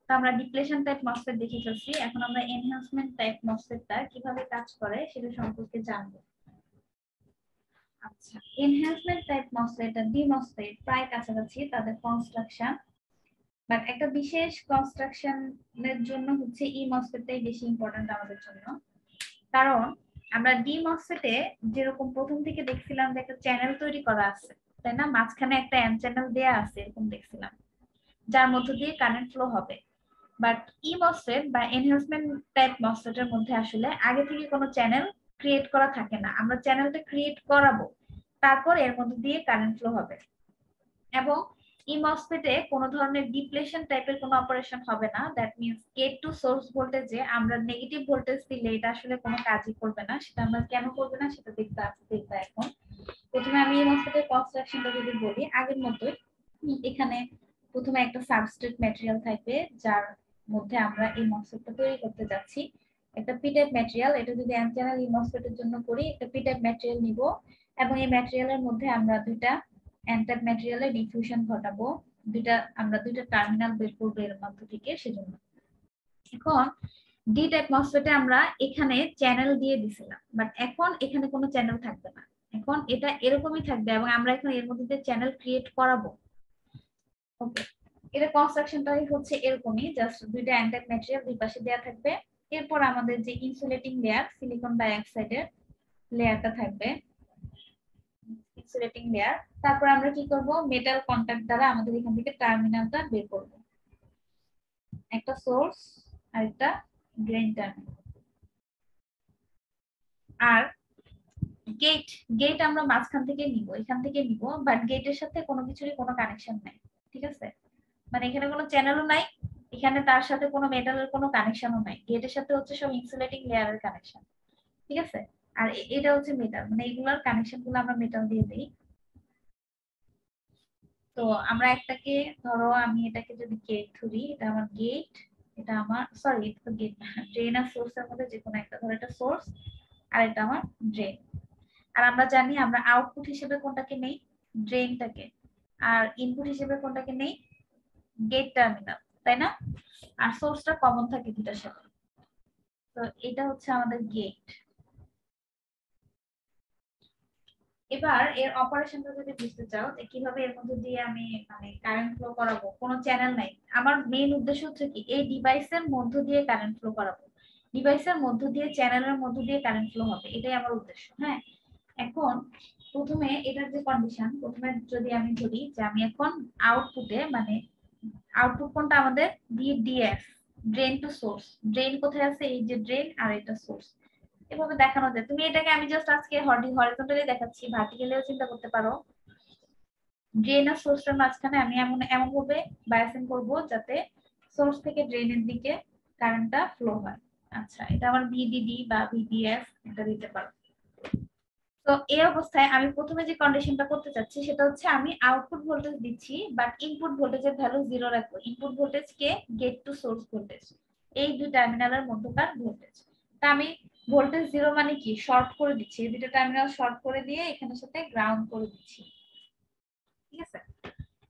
তো আমরা ডিপ্লেশন টাইপ মসফেট দেখে ফেলছি, এখন আমরা এনহ্যান্সমেন্ট টাইপ মসফেটটা কিভাবে কাজ করে সেটা সম্পর্কে জানবো। আচ্ছা, এনহ্যান্সমেন্ট টাইপ মসফেট আর ডি মসফেট প্রায় কাছাকাছি তাদের কনস্ট্রাকশন, বাট একটা বিশেষ কনস্ট্রাকশনের জন্য হচ্ছে ই মসফেটটাই বেশি ইম্পর্টেন্ট আমাদের জন্য। কারণ আমরা ডি মসফেটে যেরকম প্রথম থেকে দেখছিলাম যে একটা চ্যানেল তৈরি করা আছে, তাই না, মাঝখানে একটা এন চ্যানেল দেয়া আছে এরকম দেখছিলাম, যার মধ্য দিয়ে কারেন্ট ফ্লো হবে। বাট ই মসফেট বা এনহ্যান্সমেন্ট টাইপ মসফেটের মধ্যে আসলে আগে থেকে কোনো চ্যানেল ক্রিয়েট করা থাকে না, আমরা চ্যানেলটা ক্রিয়েট করাবো, তারপর এর মধ্যে দিয়ে কারেন্ট ফ্লো হবে। এবং ই মসফেটে কোনো ধরনের ডিপ্লেশন টাইপের কোনো অপারেশন হবে না, that means gate to source ভোল্টেজে আমরা নেগেটিভ ভোল্টেজ দিলে এটা আসলে কোনো কাজই করবে না। সেটা আমরা কেন করবে না সেটা দেখবা এখন। প্রথমে আমি ই মসফেটের কনস্ট্রাকশনটা যদি বলি, আগের মতোই এখানে প্রথমে একটা সাবস্ট্রেট ম্যাটেরিয়াল থাকবে যার মধ্যে আমরা এই মসফেটটা তৈরি করতে যাচ্ছি। একটা পি টাইপ ম্যাটেরিয়াল, এটা যদি এন চ্যানেল ই মসফেটের জন্য করি, একটা পি টাইপ ম্যাটেরিয়াল নিব এবং এই ম্যাটেরিয়ালের মধ্যে আমরা দুইটা এন টাইপ ম্যাটেরিয়ালে ডিফিউশন ঘটাবো, আমরা দুইটা টার্মিনাল বের করবো এর মধ্য থেকে। সেজন্য এখন ডি টাইপ মসফেটে আমরা এখানে চ্যানেল দিয়ে দিছিলাম, বাট এখন এখানে কোনো চ্যানেল থাকবে না, এখন এটা এরকমই থাকবে এবং আমরা এখন এর মধ্যে চ্যানেল ক্রিয়েট করাবো। ওকে, এটা কনস্ট্রাকশনটাই হচ্ছে এরকমই, জাস্ট দুইটা এন টাইপ ম্যাটেরিয়াল দুই পাশে দেয়া থাকবে। এরপর আমাদের যে ইনসুলেটিং লেয়ার সিলিকন ডাইঅক্সাইডের লেয়ারটা থাকবে, ইনসুলেটিং লেয়ার। তারপর আমরা কি করব, মেটাল কন্টাক্ট দ্বারা আমাদের এখান থেকে টার্মিনালটা বের করব, একটা সোর্স আর একটা ড্রেন টার্মিনাল। আর গেট আমরা মাঝখান থেকে নিব, এখান থেকে নিব, বাট গেটের সাথে কোনো কিছুরই কোনো কানেকশন নাই, ঠিক আছে, মানে এখানে কোনো চ্যানেলও নাই, এখানে তার সাথে কোনো মেটালের কোনো কানেকশনও নাই, গেটের সাথে হচ্ছে সব ইনসুলেটিং লেয়ারের কানেকশন, ঠিক আছে। আর এটা হচ্ছে মেটাল, মানে এগুলোর কানেকশন গুলো আমরা মেটাল দিয়ে দিই। তো আমরা একটাকে ধরো, আমি এটাকে যদি গেট ধরি, এটা আমার গেট, এটা আমার সরি এটা তো গেট, ড্রেন আর সোর্সের মধ্যে যে কোনো একটা, ধরো এটা সোর্স আর এটা আমার ড্রেন। আর আমরা জানি আমরা আউটপুট হিসেবে কোনটাকে নেই, ড্রেনটাকে, আর ইনপুট হিসেবে কোনটাকে নেই, গেট টার্মিনাল, তাই না। আর সোর্সটা কমন থাকে দুটার সাথে। তো এটা হচ্ছে আমাদের গেট। এবার এর অপারেশনটা যদি বুঝতে চাও যে কিভাবে এর মধ্যে দিয়ে আমি মানে কারেন্ট ফ্লো করাবো, কোনো চ্যানেল নাই, আমার মেইন উদ্দেশ্য হচ্ছে কি এই ডিভাইসের মধ্য দিয়ে কারেন্ট ফ্লো করাবো, ডিভাইসের মধ্য দিয়ে চ্যানেলের মধ্য দিয়ে কারেন্ট ফ্লো হবে, এটাই আমার উদ্দেশ্য। হ্যাঁ, এখন প্রথমে এটার যে কন্ডিশন, প্রথমে যদি আমি ধরি যে আমি এখন আউটপুটে, মানে আউটপুট কোনটা আমাদের DS, drain to source, drain কোথায় আছে, এই যে ড্রেন আর এটা সোর্স, এভাবে দেখানো যায়। তুমি এটাকে, আমি জাস্ট আজকে হরিজন্টালি দেখাচ্ছি, ভার্টিক্যালিও চিন্তা করতে পারো। ড্রেন আর সোর্সের মাঝখানে আমি এমন ভাবে বায়াসিং করব যাতে সোর্স থেকে ড্রেনের দিকে কারেন্টটা ফ্লো হয়। আচ্ছা, এটা আমার ভিডিডি বা ভিডিএস এটা দিতে পারো। তো এই অবস্থায় আমি প্রথমে যে কন্ডিশনটা করতে চাচ্ছি সেটা হচ্ছে আমি আউটপুট ভোল্টেজ দিচ্ছি, বাট ইনপুট ভোল্টেজের ভ্যালু 0 রাখবো। ইনপুট ভোল্টেজ কে গেট টু সোর্স ভোল্টেজ, এই দুই টার্মিনালের মধ্যকার ভোল্টেজ। তা আমি ভোল্টেজ 0 মানে কি শর্ট করে দিচ্ছি, এই দুটো টার্মিনাল শর্ট করে দিয়ে এখানের সাথে গ্রাউন্ড করে দিচ্ছি, ঠিক আছে।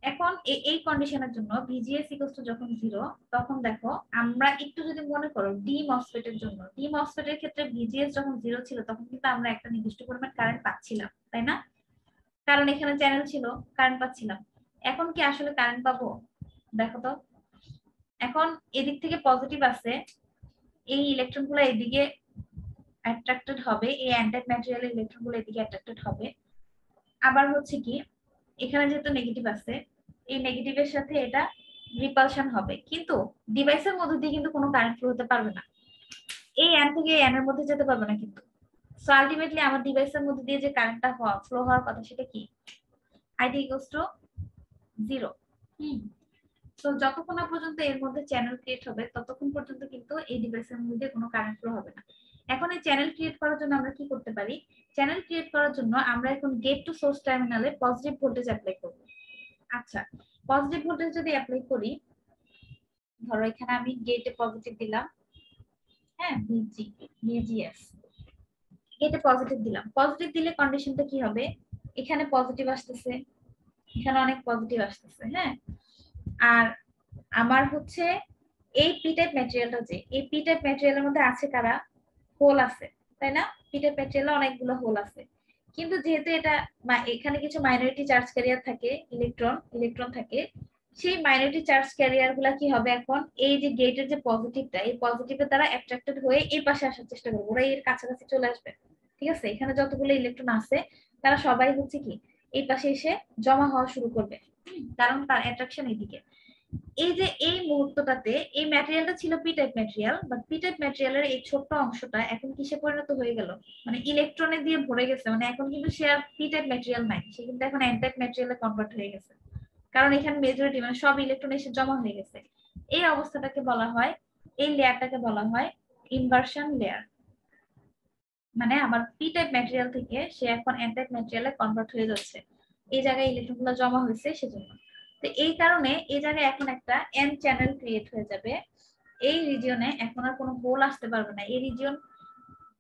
এখন এই কন্ডিশনের জন্য ভিজিএস ইকুয়াল টু যখন 0, তখন দেখো আমরা একটু যদি মনে করো ডি মসফেটের জন্য, ডি মসফেটের ক্ষেত্রে ভিজিএস যখন 0 ছিল তখন কিন্তু আমরা একটা নির্দিষ্ট পরিমাণ কারেন্ট পাচ্ছিলাম, তাই না? কারণ এখানে চ্যানেল ছিল, কারেন্ট পাচ্ছিলাম। এখন কি আসলে কারেন্ট পাবো? দেখো তো, এখন এদিক থেকে পজিটিভ আছে, এই ইলেকট্রনগুলো এদিকে অ্যাট্রাক্টেড হবে, এই অ্যান্টাইড ম্যাটেরিয়ালের ইলেকট্রনগুলো এদিকে অ্যাট্রাক্টেড হবে। আবার হচ্ছে কি, এখানে যেহেতু নেগেটিভ আছে, এই নেগেটিভের সাথে এটা রিপালশন হবে, কিন্তু ডিভাইসের মধ্যে দিয়ে কিন্তু কোনো কারেন্ট ফ্লো হতে পারবে না, এই এন থেকে এন এর মধ্যে যেতে পারবে না কিন্তু। সো আলটিমেটলি আমার ডিভাইসের মধ্যে দিয়ে যে কারেন্টটা ফ্লো হওয়ার কথা সেটা কি? ID equals to 0। তো যতক্ষণ না পর্যন্ত এর মধ্যে চ্যানেল ক্রিয়েট হবে ততক্ষণ পর্যন্ত কিন্তু এই ডিভাইসের মধ্যে কোনো কারেন্ট ফ্লো হবে না। এখন এই চ্যানেল ক্রিয়েট করার জন্য আমরা কি করতে পারি? চ্যানেল ক্রিয়েট করার জন্য আমরা এখন গেট টু সোর্স টার্মিনালে পজিটিভ ভোল্টেজ অ্যাপ্লাই করব। আচ্ছা, পজিটিভ ভোল্টেজ যদি অ্যাপ্লাই করি, ধরো এখানে আমি গেটে পজিটিভ দিলাম, হ্যাঁ ভিজিএস গেটে পজিটিভ দিলাম। পজিটিভ দিলে কন্ডিশনটা কি হবে? এখানে পজিটিভ আসতেছে, এখানে অনেক পজিটিভ আসতেছে, হ্যাঁ। আর আমার হচ্ছে এই পি টাইপ ম্যাটেরিয়ালটা, যে এই পি টাইপ ম্যাটেরিয়ালের মধ্যে আছে কারা? হোল আছে, তাই না? পি টাইপ ম্যাটেরিয়ালে অনেকগুলো হোল আছে, কিন্তু যেহেতু এটা এখানে কিছু মাইনরিটি চার্জ ক্যারিয়ার থাকে, ইলেকট্রন থাকে, সেই মাইনরিটি চার্জ ক্যারিয়ার গুলা কি হবে? এখন এই যে গেটের যে পজিটিভটা, এই পজিটিভের দ্বারা অ্যাট্রাক্টেড হয়ে এই পাশে আসার চেষ্টা করবে, ওরা এর কাছাকাছি চলে আসবে, ঠিক আছে? এখানে যতগুলো ইলেকট্রন আছে তারা সবাই হচ্ছে কি এই পাশে এসে জমা হওয়া শুরু করবে, কারণ তার অ্যাট্রাকশন এদিকে। এই যে এই মুহূর্তটাতে এই ম্যাটেরিয়ালটা ছিল পি টাইপ ম্যাটেরিয়াল, বাট পি টাইপ ম্যাটেরিয়ালের এই ছোট্ট অংশটা এখন কিসে পরিণত হয়ে গেল? মানে ইলেকট্রনে দিয়ে ভরে গেছে, মানে এখন কিন্তু সে আর পি টাইপ ম্যাটেরিয়াল নাই, সে কিন্তু এখন এন টাইপ ম্যাটেরিয়ালে কনভার্ট হয়ে গেছে, কারণ এখানে মেজরিটি মানে সব ইলেকট্রন এসে জমা হয়ে গেছে। এই অবস্থাটাকে বলা হয়, এই লেয়ারটাকে বলা হয় ইনভার্সন লেয়ার। মানে আমার পি টাইপ ম্যাটেরিয়াল থেকে সে এখন এন টাইপ ম্যাটেরিয়ালে কনভার্ট হয়ে যাচ্ছে, এই জায়গায় ইলেকট্রনগুলো জমা হয়েছে সেজন্য। তো এই কারণে এই জায়গায় এখন একটা এন চ্যানেল ক্রিয়েট হয়ে যাবে, এই রিজিয়নে এখন আর কোনো হোল আসতে পারবে না। এই রিজিয়ন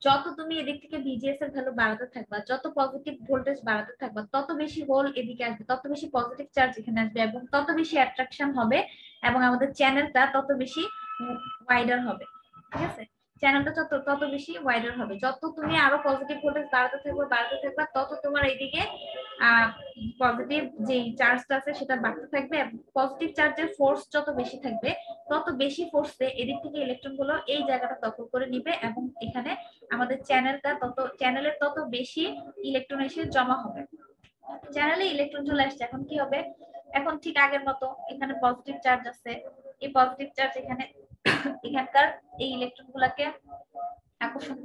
যত তুমি এদিক থেকে ভিজিএস এর ভ্যালু বাড়াতে থাকবা, যত পজিটিভ ভোল্টেজ বাড়াতে থাকবা, তত বেশি হোল এদিকে আসবে, তত বেশি পজিটিভ চার্জ এখানে আসবে, এবং তত বেশি অ্যাট্রাকশন হবে, এবং আমাদের চ্যানেলটা তত বেশি ওয়াইডার হবে, ঠিক আছে? চ্যানেলটা তত বেশি ওয়াইডার হবে, যত তুমি আরো পজিটিভ ভোল্টেজ বাড়াতে থাকবা তত তোমার এইদিকে পজিটিভ যে চার্জটা আছে সেটা বাড়তে থাকবে, এবং পজিটিভ চার্জের ফোর্স যত বেশি থাকবে তত বেশি ফোর্সে এদিক থেকে ইলেকট্রন গুলো এই জায়গাটা দখল করে নিবে, এবং এখানে আমাদের চ্যানেলের তত বেশি ইলেকট্রন এসে জমা হবে। চ্যানেলে ইলেকট্রন চলে আসছে, এখন কি হবে? এখন ঠিক আগের মতো এখানে পজিটিভ চার্জ আছে, এই পজিটিভ চার্জ এখানকার এই ইলেকট্রন গুলাকে আকর্ষণ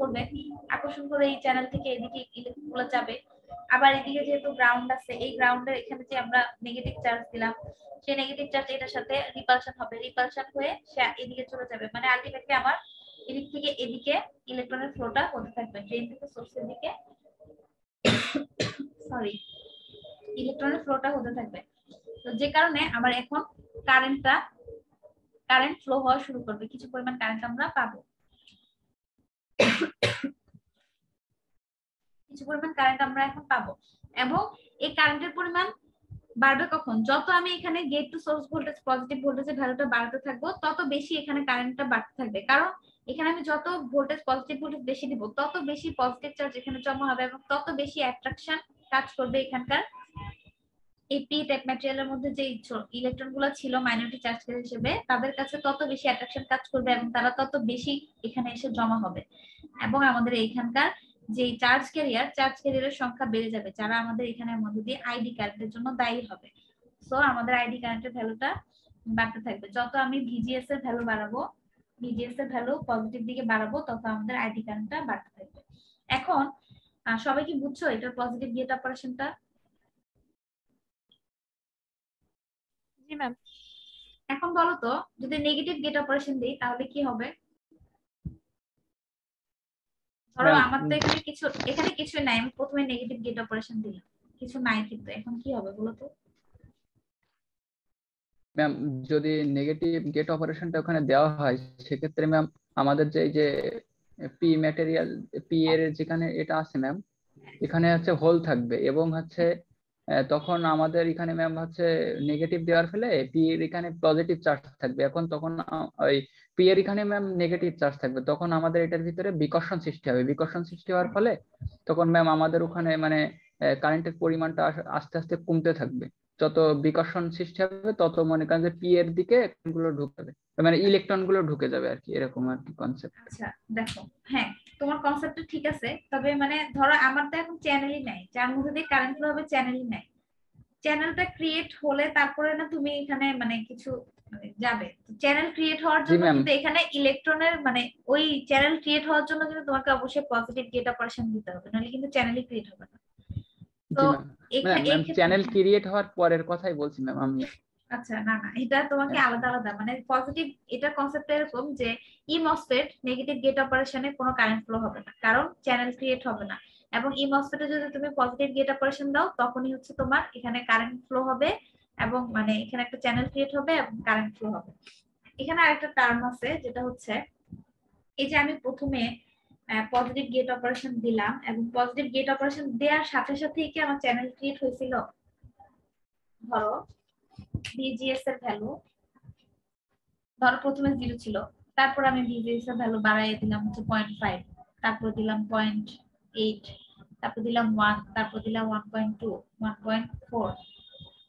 করে এই চ্যানেল থেকে এদিকে ইলেকট্রন গুলো যাবে। আবার এদিকে যেহেতু গ্রাউন্ড আছে, এই গ্রাউন্ডের এখানে যে আমরা নেগেটিভ চার্জ দিলাম, সেই নেগেটিভ চার্জ এটার সাথে রিপালশন হবে, রিপালশন হয়ে সে এদিকে চলে যাবে। মানে আলটিমেটলি আমার এদিক থেকে এদিকে ইলেকট্রনের ফ্লোটা হতে থাকবে, ড্রেন থেকে সোর্সের দিকে ইলেকট্রনের ফ্লোটা হতে থাকবে। তো যে কারণে আমার এখন কারেন্ট ফ্লো হওয়া শুরু করবে, কিছু পরিমাণ কারেন্ট আমরা পাবো, এবং এই কারেন্টের পরিমাণ বাড়বে কখন? যত আমি এখানে gate to source voltage positive ভোল্টেজের ভ্যালুটা বাড়াতে থাকবো তত বেশি এখানে কারেন্টটা বাড়তে থাকবে, কারণ এখানে আমি যত পজিটিভ ভোল্টেজ বেশি দিব তত বেশি পজিটিভ চার্জ এখানে জমা হবে, এবং তত বেশি অ্যাট্রাকশন কাজ করবে এখানকার এই পি টাইপ ম্যাটেরিয়ালের মধ্যে যে ইলেকট্রন গুলো ছিল মাইনরিটি চার্জ হিসেবে, তাদের কাছে তত বেশি অ্যাট্রাকশন কাজ করবে, এবং তারা তত বেশি এখানে এসে জমা হবে, এবং আমাদের এইখানকার যে চার্জ ক্যারিয়ারের সংখ্যা বেড়ে যাবে, যারা আমাদের এখানের মধ্যে দিয়ে আইডি কারেন্টের জন্য দায়ী হবে। সো আমাদের আইডি কারেন্টের ভ্যালুটা বাড়তে থাকবে, যত আমি ভিজিএস এর ভ্যালু বাড়াবো, ভিজিএস এর ভ্যালু পজিটিভ দিকে বাড়াবো, তত আমাদের আইডি কারেন্টটা বাড়তে থাকবে। এখন সবাই কি বুঝছো এটার পজিটিভ গেট অপারেশনটা? জি ম্যাম। এখন বলো তো, যদি নেগেটিভ গেট অপারেশন দেই তাহলে কি হবে? ধরো আমার তো এখানে কিছু নাই, আমি প্রথমে নেগেটিভ গেট অপারেশন দিলাম, কিছু নাই, কিন্তু এখন কি হবে বলো তো? ম্যাম যদি নেগেটিভ গেট অপারেশনটা ওখানে দেওয়া হয় সেক্ষেত্রে ম্যাম আমাদের যে পি ম্যাটেরিয়াল পি এর যেখানে এটা আছে ম্যাম, এখানে হচ্ছে হোল থাকবে, এবং হচ্ছে তখন আমাদের এখানে ম্যাম হচ্ছে নেগেটিভ দেওয়ার ফলে পি এর এখানে পজিটিভ চার্জ থাকবে। এখন তখন ওই পি এর এখানে ম্যাম নেগেটিভ চার্জ থাকবে, তখন আমাদের এটার ভিতরে বিকর্ষণ সৃষ্টি হবে। বিকর্ষণ সৃষ্টি হওয়ার ফলে তখন ম্যাম আমাদের ওখানে মানে কারেন্টের পরিমাণটা আস্তে আস্তে কমতে থাকবে। যত বিকর্ষণ সৃষ্টি হবে তত মনে করেন যে পি এর দিকে গুলো ঢুকবে, মানে ইলেকট্রন গুলো ঢুকে যাবে আর কি, এরকম আর কি কনসেপ্ট। আচ্ছা দেখো, হ্যাঁ তোমার কনসেপ্টটা ঠিক আছে, তবে মানে ধরো আমার তো এখন চ্যানেলই নাই, যার মধ্যে দিয়ে কারেন্ট ফ্লো হবে চ্যানেলই নাই। চ্যানেলটা ক্রিয়েট হলে তারপরে না তুমি এখানে মানে কিছু মানে যাবে। চ্যানেল ক্রিয়েট হওয়ার জি জন্য ম্যাম। কিন্তু এখানে ইলেকট্রনের মানে ওই চ্যানেল ক্রিয়েট হওয়ার জন্য কিন্তু তোমাকে অবশ্যই পজিটিভ গেট অপারেশন দিতে হবে, নাহলে কিন্তু চ্যানেলই ক্রিয়েট হবে না। তো জি ম্যাম, এই ম্যাম ক্ষেত্রে চ্যানেল ক্রিয়েট হওয়ার পরের কথাই বলছি ম্যাম আমি। আচ্ছা না না, এটা তোমাকে আলাদা আলাদা মানে পজিটিভ, এটা কনসেপ্ট এরকম যে ই মসফেট নেগেটিভ গেট অপারেশনে কোনো কারেন্ট ফ্লো হবে না, কারণ চ্যানেল ক্রিয়েট হবে না। এবং ই মসফেটে যদি তুমি পজিটিভ গেট অপারেশন দাও তখনই হচ্ছে তোমার এখানে কারেন্ট ফ্লো হবে, এবং মানে এখানে একটা চ্যানেল ক্রিয়েট হবে এবং কারেন্ট ফ্লো হবে। এখানে আরেকটা টার্ম আছে যেটা হচ্ছে এই যে আমি প্রথমে পজিটিভ গেট অপারেশন দিলাম, এবং পজিটিভ গেট অপারেশন দেওয়ার সাথে সাথেই কি আমার চ্যানেল ক্রিয়েট হয়েছিল। ধরো ভিজিএস এর ভ্যালু ধরো প্রথমে 0 ছিল, তারপর আমি ভিজিএস এর ভ্যালু বাড়াইয়ে দিলাম হচ্ছে 0.5, তারপর দিলাম 0.8, তারপর দিলাম 1, তারপর দিলাম 1.2, 1.4।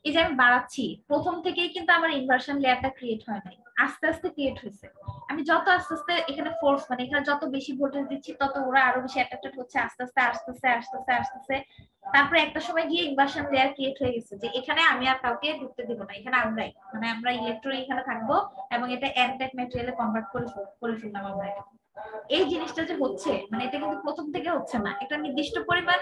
এই যে আমি বাড়াচ্ছি, প্রথম থেকেই কিন্তু আমার ইনভার্সন লেয়ারটা ক্রিয়েট হয় নাই, আস্তে আস্তে ক্রিয়েট হয়েছে। আমি যত আস্তে আস্তে এখানে ফোর্স মানে এখানে যত বেশি ভোল্টেজ দিচ্ছি তত ওরা আরো বেশি অ্যাট্রাক্টেড হচ্ছে, আস্তে আস্তে আস্তে আস্তে আস্তে আস্তে আস্তে আস্তে তারপরে একটা সময় গিয়ে ইনভার্সন লেয়ার ক্রিয়েট হয়ে গেছে যে এখানে আমি আর কাউকে ঢুকতে দিব না, এখানে আমরাই মানে আমরা ইলেকট্রন এখানে থাকবো, এবং এটা এন টাইপ ম্যাটেরিয়ালে কনভার্ট করে ফেললাম আমরা। এই জিনিসটা যে হচ্ছে মানে এটা কিন্তু প্রথম থেকে হচ্ছে না, এটা নির্দিষ্ট পরিমাণ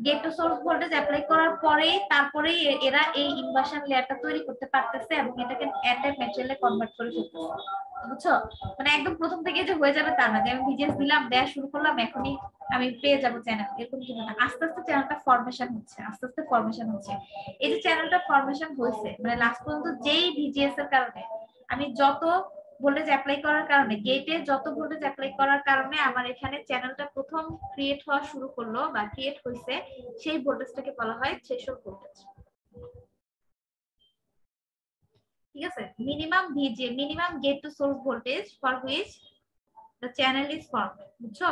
gate to source voltage apply করার পরেই তারপরেই এরা এই ইনভার্সন লেয়ারটা তৈরি করতে পারতেছে এবং এটাকে এন টাইপ ম্যাটেরিয়ালে কনভার্ট করে ফেলতেছে। বুঝছো? মানে একদম প্রথম থেকে যে হয়ে যাবে তা না, যে আমি ভিজিএস দিলাম দেয়া শুরু করলাম এখনই আমি পেয়ে যাবো চ্যানেল, এরকম কিন্তু না। আস্তে আস্তে চ্যানেলটা ফরমেশন হচ্ছে, আস্তে আস্তে ফরমেশন হচ্ছে। এই যে চ্যানেলটা ফরমেশন হয়েছে মানে লাস্ট পর্যন্ত যেই ভিজিএস এর কারণে আমি যত ভোল্টেজ অ্যাপ্লাই করার কারণে গেটে যত ভোল্টেজ অ্যাপ্লাই করার কারণে আমার এখানে চ্যানেলটা প্রথম ক্রিয়েট হওয়া শুরু করলো বা ক্রিয়েট হয়েছে, সেই ভোল্টেজটাকে বলা হয় থ্রেশহোল্ড ভোল্টেজ। ঠিক আছে? Minimum VG minimum gate to source voltage for which the channel is formed. বুঝছো?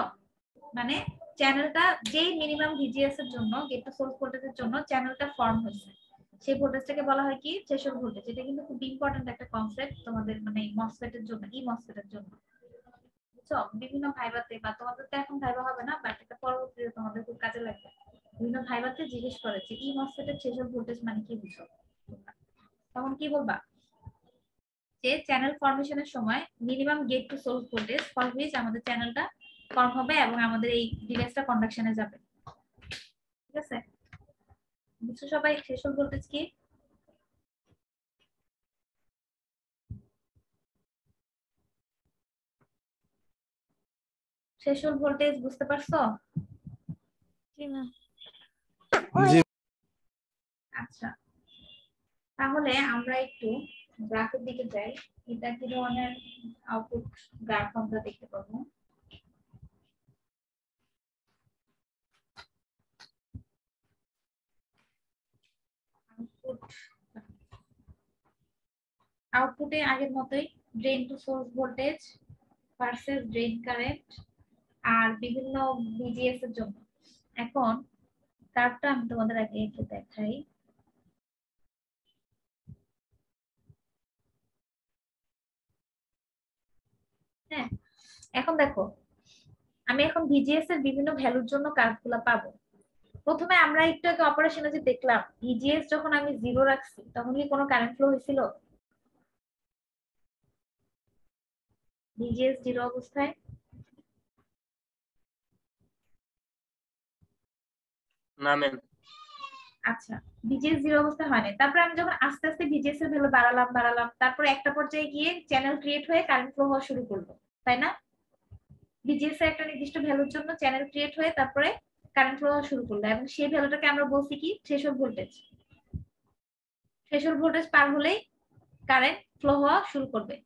মানে চ্যানেলটা যেই মিনিমাম ভিজিএস এর জন্য গেট টু সোর্স ভোল্টেজের জন্য চ্যানেলটা ফর্ম হয়েছে, সেই ভোল্টেজটাকে বলা হয় কি থ্রেশহোল্ড ভোল্টেজ। এটা কিন্তু খুব ইম্পর্টেন্ট একটা কনসেপ্ট তোমাদের মানে মসফেটের জন্য, ই মসফেটের জন্য। বুঝছো? বিভিন্ন ভাইবাতে বা তোমাদের তো এখন ভাইবা হবে না, বাট এটা পরবর্তীতে তোমাদের খুব কাজে লাগবে। বিভিন্ন ভাইবাতে জিজ্ঞেস করে যে ই মসফেটের থ্রেশহোল্ড ভোল্টেজ মানে কি বুঝো, তখন কি বলবা? যে চ্যানেল ফরমেশনের সময় minimum gate to source voltage for which আমাদের চ্যানেলটা ফর্ম হবে এবং আমাদের এই ডিভাইসটা কন্ডাকশনে যাবে। ঠিক আছে? বুঝছো সবাই থ্রেশহোল্ড ভোল্টেজ কি? থ্রেশহোল্ড ভোল্টেজ বুঝতে পারছো? জি আচ্ছা, তাহলে আমরা একটু গ্রাফের দিকে যাই। এটা কি ধরনের আউটপুট গ্রাফ আমরা দেখতে পাবো? আউটপুটে আগের মতোই drain to source voltage versus drain current আর বিভিন্ন ভিজিএস এর জন্য। এখন গ্রাফটা আমি তোমাদের আগে একটু দেখাই। হ্যাঁ, এখন দেখো আমি এখন ভিজিএস এর বিভিন্ন ভ্যালুর জন্য কার্ভগুলো পাবো। প্রথমে আমরা একটু আগে অপারেশনে যে দেখলাম ভিজিএস যখন আমি 0 রাখছি তখন কি কোনো কারেন্ট ফ্লো হয়েছিল? ভিজিএস 0 অবস্থায় না ম্যাম। আচ্ছা, ভিজিএস 0 অবস্থায় হয় না। তারপর আমি যখন আস্তে আস্তে ভিজিএস এর ভ্যালু বাড়ালাম তারপর একটা পর্যায়ে গিয়ে চ্যানেল ক্রিয়েট হয়ে কারেন্ট ফ্লো হওয়া শুরু করলো, তাই না? ভিজিএস এর একটা নির্দিষ্ট ভ্যালুর জন্য চ্যানেল ক্রিয়েট হয়ে তারপরে কারেন্ট ফ্লো হওয়া শুরু করলো, এবং সেই ভ্যালুটাকে আমরা বলছি কি থ্রেশহোল্ড ভোল্টেজ। থ্রেশহোল্ড ভোল্টেজ পার হলেই কারেন্ট ফ্লো হওয়া শুরু করবে।